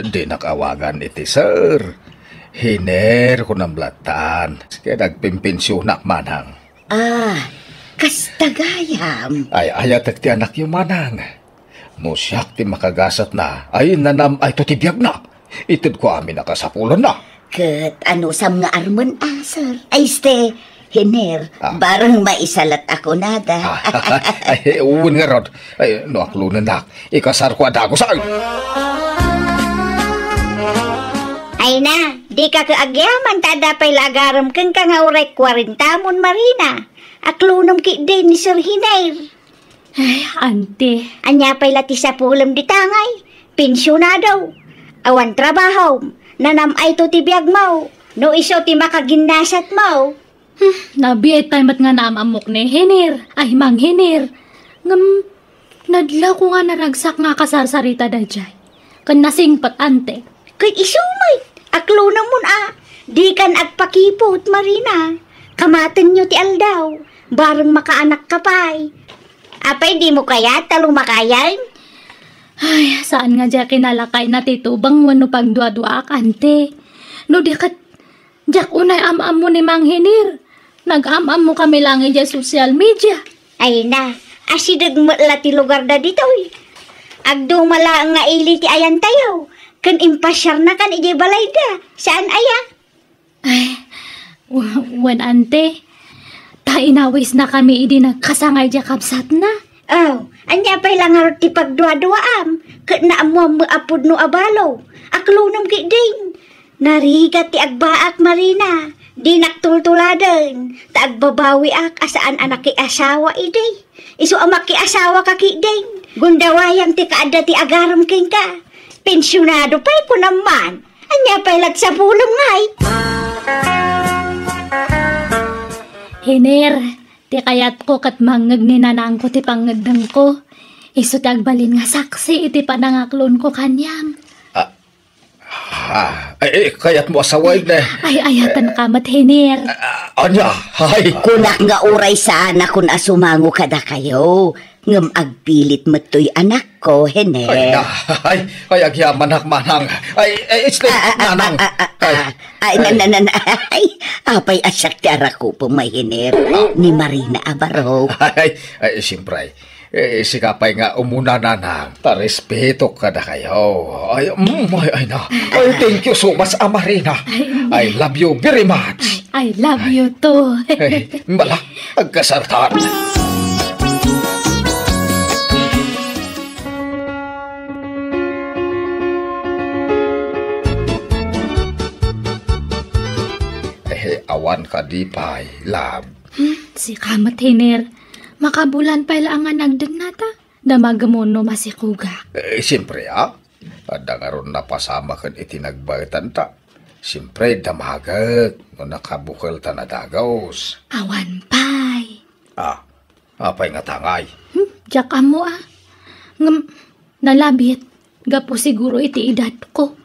di nakawagan iti, sir. Hiner ko ng blatan. Kaya nagpimpinsyunak manang. Kasta gayam. Ay, ayat ti anak yung manang. Musyak ti makagasat na. Ay, nanam ay tutibiyag na. Itid ko amin nakasapulan na. Kat ano sam nga arman sir. Ay, ste, Hiner, barang maisalat ako nada. Ay, uwin nga rod. Ay, no aklunan na. Ikasar ko ada ko saan. Ay na, di ka kaagyaman tada pa'y lagaram kang kangauray 40 mon Marina. Aklunam ki din ni Sir Hiner. Ay, ante. Anya pa'y lati sa pulam di tangay. Pensyonado. Awan trabaho. Nanam ay to ti biyag mo. No iso ti makaginasat mo. Nabiit tayo mat nga naamamok ni Hiner. Ay, Mang Hiner. Nadla ko nga naragsak nga kasarsarita da jay. Kan nasingpat ante. Kay isumay. Aklo namun di kan agpakipot, Marina. Kamaten nyo ti aldaw. Barang makaanak ka pa'y. Apay di mo kaya talong makayan? Ay, saan nga dya kinalakay na titubang wano pagdua-dua ante. No di kat, jak unay am-am mo ni Mang Hiner. Nag-am-am mo kami lang dya social media. Ay na, asidag matla ti lugar da dito. Agdumala nga ili ti ayan tayo. Kan impasyar na kan ije balay da. Saan aya? Ay, wan ante. Ta inawis na kami idi nagkasangay dya kapsat na. Anya pa'y lang harot ti pagdua-duaam. Kat naamuam maapod no abalo. Aklunam ki din. Narigat ti agbaak, Marina. Di naktultuladan. Ta agbabawi ak asaan anak ki asawa idi. Iso amak ki asawa ka ki din. Gundawayang ti kaada ti agaram king ka. Pensyonado pa'y ko naman. Anya pa'y lat sa pulong ngay. Hiner, ti kayat ko kat mangag ninanang ko ti pangagdang ko. Iso ti agbalin nga saksi iti panangaklon ko kanyang. Ay, kaya't mo asaway na. Ay, ayatan ka mat, Hiner. Anya, hay. Kunak nga uray sana kung asumango kada kayo. Ngam agpilit matoy anak ko, Hiner. Ay, agyaman manang. Ay, it's like nanang. Apay asyak ti arako po may Hiner. Ni Marina Abaro. Ay, siyempre. Sikapay nga umuna nanang. Tarespeto ka na kayo. Ay, na. Ay, thank you so much, Marina. I love you very much. I love you too. Bala, agkasartan. Awan ka di pa'y, love. Si kamat, Hiner. Makabulan pa lang nga nagdag nata. Damagamono masikugak. Siyempre, ada nga ron napasama kan itinagbaitan ta. Siyempre, damagag, no nakabukal ta na dagos. Awan pay. Apay nga tangay. Jak amo nalabit. Gapo siguro iti edad ko.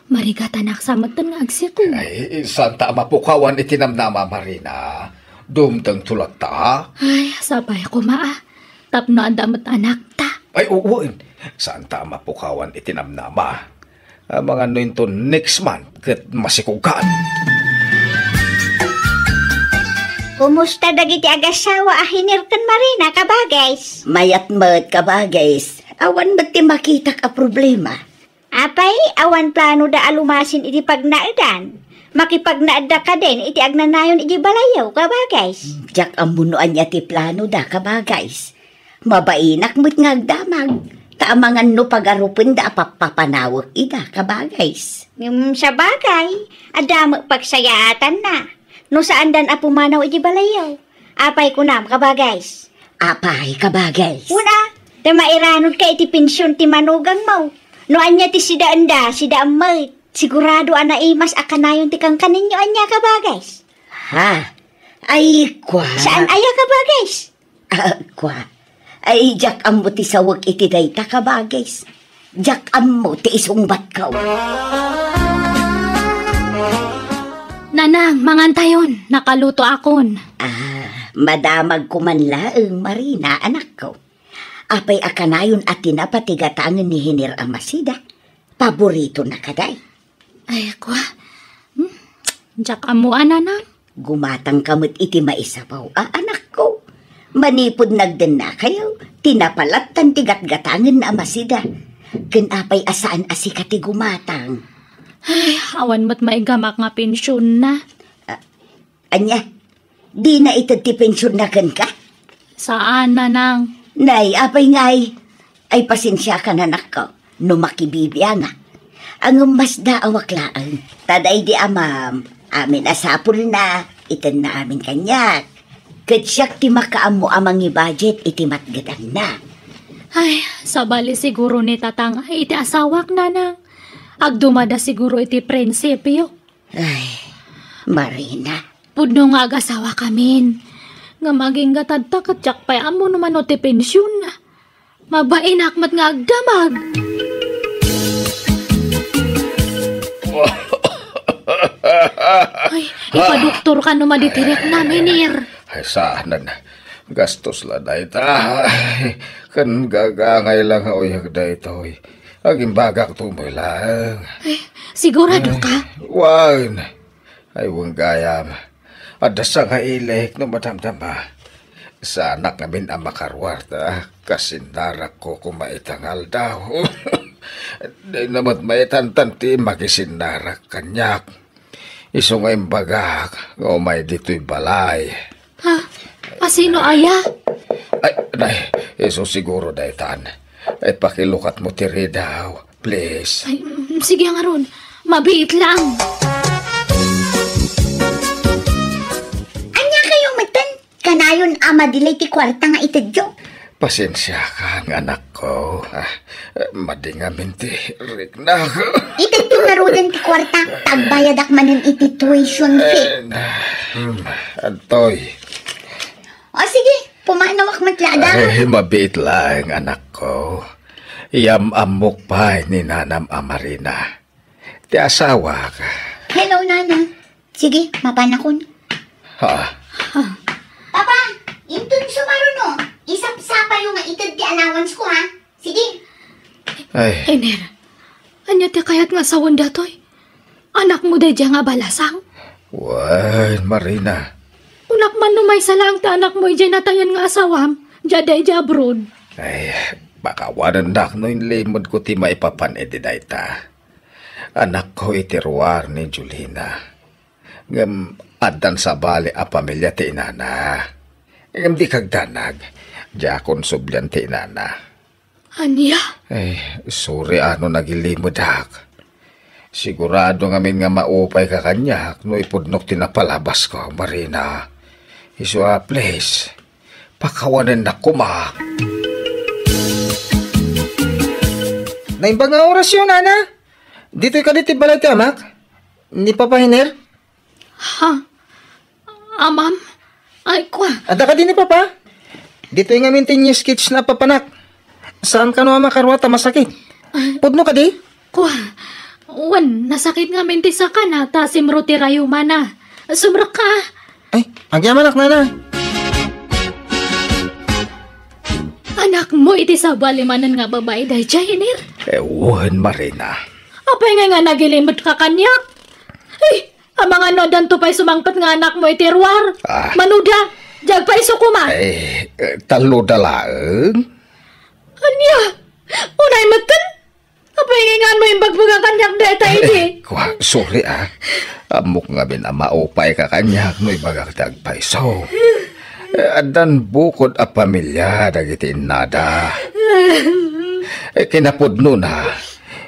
Marigatanak sa matan nga agsiko. Ay, santa mapukawan itinamnama, Marina. Dumtang tulad ta. Ay, sabay ko Tapno ang damat anak ta. Ay, uuin. Santa mapukawan itinamnama. Mga nointo next month kat masikugan. Kumusta dagiti agasawa ahinir kan Marina kabagays? Mayat-mat kabagays. Awan ba't ti makita ka problema? Apay, awan plano da alumasin iti pagnaadan. Makipagnaada ka din iti agnanayon iti balayaw kabagays. Jak amunuan niya ti plano da kabagays. Mabainak mo't ngagdamag. Taamangan no pag-arupin da papapanawag ida kabagays. Sa bagay, adamo pagsayaatan na. No saan dan apumanaw iti balayaw. Apay kunam kabagays. Apay kabagays. Una, da mairanod ka iti pensyon ti manugang mo. No anya ti sida ammay. Sigurado anaimas akanayon ti kang kaninyo anya kabagays. Ha? Ay, kwa. Saan aya kabagays? Kwa. Ay, jak ammo ti sawag iti dayta kabagays. Jak ammo ti isungbat ka. Nanang, mangantayon. Nakaluto akon. Madamag ko man laeng, Marina, anak ko. Apay akanayon at tinapatigatangan ni Hinir Amasida. Paborito na kaday. Ay, kwa. Jak amo, nanang. Gumatang kamot iti maisabaw, anak ko. Manipod nagdan na kayo. Tinapalatan tigat-gatangan na Amasida. Kinapay asaan asikati gumatang. Ay, awan mo't maigamak nga pensyon na. Anya, di na itad ti pensyon na kan ka? Saan, nanang? Nay, apay ngay. Ay, pasensya ka na ko. No makibibya nga. Ang mas daawaklaan. Taday di amam. Amin asapul na. Itan na amin kanyak. Katsyak ti makaamo amang i-budget iti matgadang na. Ay, sabali siguro ni tatang ay iti asawak, nanang. Agdumada siguro iti prinsipyo. Ay, Marina. Pudno nga agasawa kamin. Nga maging gatadta katsyak pa'y amo naman o ti pensyon na. Mabainak mat nga agdamag. Ay, ipadoktor ka no maditirik namin, Ir. Ay, saanan. Gastos la da ita. Kan gagangay lang oyag da ito. Aging bagak tumoy lang. Ay, sigurado ka? Wan. Ay, wang gayam. Adasa nga ilek no madamdama. Sa anak namin ang makarwarta. Kasindarak ko kumaitangal daw. Di namat maitantanti magisindarak kanyak. Iso nga imbagak. O may dito'y balay. Ha? Pasino aya? Ay, nay. Iso siguro daytan. Ay, pakilukat mo tiri daw. Please. Ay, sige nga ron. Mabiit lang. Anya kayo matan? Kanayon ama dilay ti kwarta nga itadyo. Pasensya ka, anak ko. Madingamin ti rik na ako. Itadyo nga rodan ti kwarta. Tagbayadak manin iti tuition fee. Antoy. O sige, pumanawak matlada. Ay, mabit lang, anak ko. Iyam-amok pa ni Nanam Amarina. Ti asawa ka. Hello, Nana. Sige, mapanakon. Ha? Papa, intun sumaro no. Isap-sapa yung nga itad ti allowance ko, ha? Sige. Ay. Iner, anya ti kayat nga sawan datoy? Anak mo dadya nga balasang? Why, Marina? Unak man numay sa lang ta anak mo ijay natayan nga asawam. Jaday abroad. Ay, baka warandak no yung limod ko ti maipapan edidayta. Anak ko itiruar ni Julina. Ngam adan sa bali a pamilya ti inana. Ngam di kagdanag. Jakon sublan ti inana. Anya? Ay, sorry ano nagilimod hak. Sigurado ngamin nga maupay ka kanyak no ipudnok tinapalabas ko, Marina. Iswa, please. Pakawanan na kuma. Naimbag nga oras yun, Ana. Dito ka dito balay ti amak? Ni Papa Hiner? Ha? Amam? Ay, kwa. Ada ka din ni Papa? Dito yung amintin yung sketch na papanak. Saan ka no makarwa ta masakit? Pudno ka di? Kwa. Wan, nasakit nga minti sa kana, ta simro ti rayuma na. Sumrak ka. Ay, agyaman anak nana. Anak mo iti sa balimanan nga babae dahi Jainir. Ewan, Marina. Apay nga nagilimot ka kanyak. Ay, ang mga nodan to pa'y sumangpat nga anak mo iti ruwar. Manuda, jag pa'y sukuma. Talo dalaeng. Anya, unay matan. Apay nga mo yung bagbaga kanyak deta iti. Kwa, sorry Amok nga binamaupay ka kanyak no ibagak tagpaiso. Adan bukod a pamilya dagiti nada. Kinapudno na.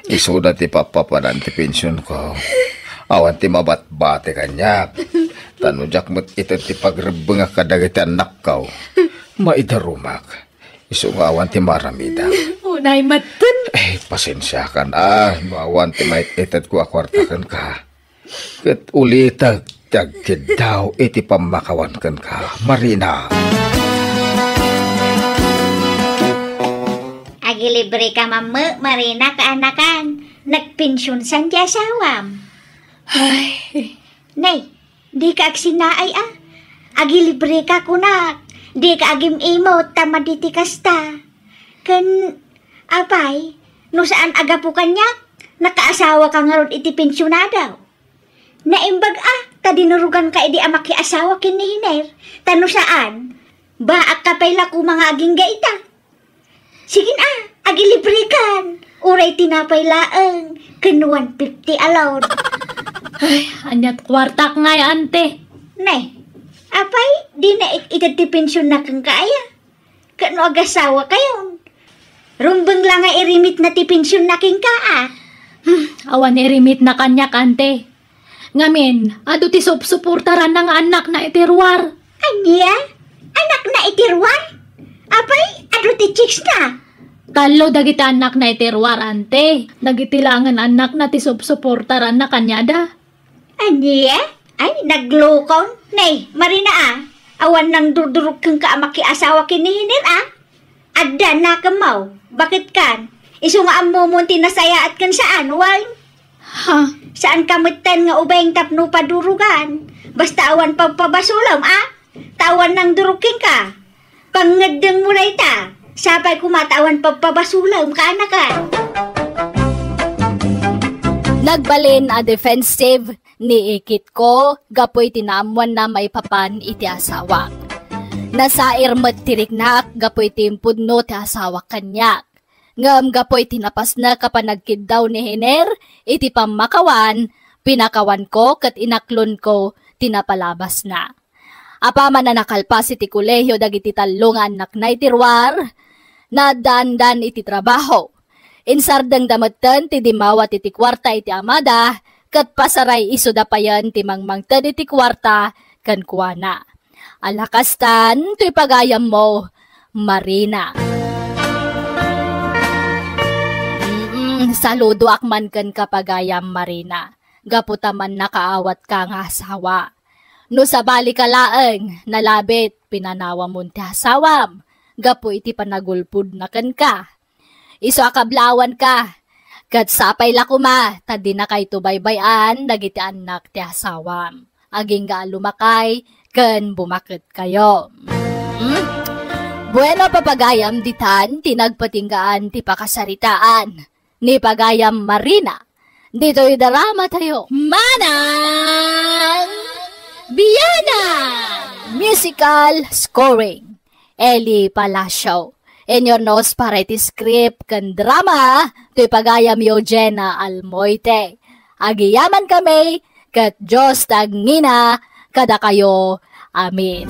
Isuda ti papapanan ti pensyon ko. Awan ti mabatbate kanyak. Tanudyak mo't ito ti pagrebeng nga kadagiti anak ko. Maidarumak. Isu nga awan ti maramida. Unay matan. Pasensya ka na. Awan ti maitetad ko akwartakan ka. Kat ulitag tagkid daw iti pamakawan kan ka, Marina. Agilibre ka mamu, Marina, kaanakan. Nagpensyon san di asawam. Ay. Nay, di ka agsinaay Agilibre ka kunak. Di ka agim imo, tama diti kasta. Apay, no saan aga po kanyak? Nakaasawa ka nga ron iti pensyonadaw. Naimbag tadinurugan ka idi amaki asawa kini Hiner. Tano saan? Baak ka payla ko mga aging gaita. Sigin agilibrikan. Uray tinapay laeng. Kan 150 allowed. Ay, anyat kwartak nga ante. Nay, apay, di na itatipensyon na kang kaya. Kano agasawa kayon? Rumbeng lang nga irimit na tipensyon na king ka Awan irimit na kanyak ante. Ngamin, ado ti suportaran ng anak na itirwar. Anya? Anak na itirwar? Apay, ado ti chicks na? Talo dagiti anak na itirwar, ante. Dagitilangan anak na ti suportaran na kanyada. Anya? Ay, naglokon? Nay, Marina awan nang durdurog kang kaamaki asawa kinihinir Adda na kamaw. Bakit kan? Iso nga amo mo tinasaya at kan saan, wal? Ha? Saan kamutan nga ubayang tapno padurugan? Basta awan pagpabasulam, Tawan ng duruking ka. Pangadeng mulay ta. Sapay kumatawan pagpabasulam ka, anakan. Nagbalin a defensive ni ikit ko, gapoy tinamuan na may papan iti asawa. Nasair mat tiriknak, gapoy timpudno ti asawa kanyak. Ngam gapoy tinapas na kapanagkid daw ni Hiner, iti pamakawan, pinakawan ko kat inaklon ko, tinapalabas na. Apaman na nakalpas iti kuleyo dagiti talungan anak na itirwar, na dandan iti trabaho. Insardang damatan ti dimawat iti kwarta iti amada, kat pasaray isuda pa yan ti mangmangtad iti kwarta, kan kuwana. Alakastan, to'y pagayam mo, Marina. Saludo akman kan kapagayam, Marina. Gaputaman nakaawat ka nga asawa. No sabali ka laeng, nalabit, pinanawa mo ti asawam. Gapo iti panagulpud na kan ka. Iso akablawan ka. Kat sapay lakuma, tadi na kay tubaybayan, dagiti anak ti asawam. Aging ga lumakay, kan bumakit kayo. Bueno papagayam ditan, tinagpatinggaan ti pakasaritaan. Ni pagayam Marina. Dito'y darama tayo. Manang Biyana! Musical scoring. Eli Palacio. In your nose para iti script kan drama, to'y pagayam Eugenia Almoite. Agiyaman kami, kat Diyos tagngina, kada kayo. Amin.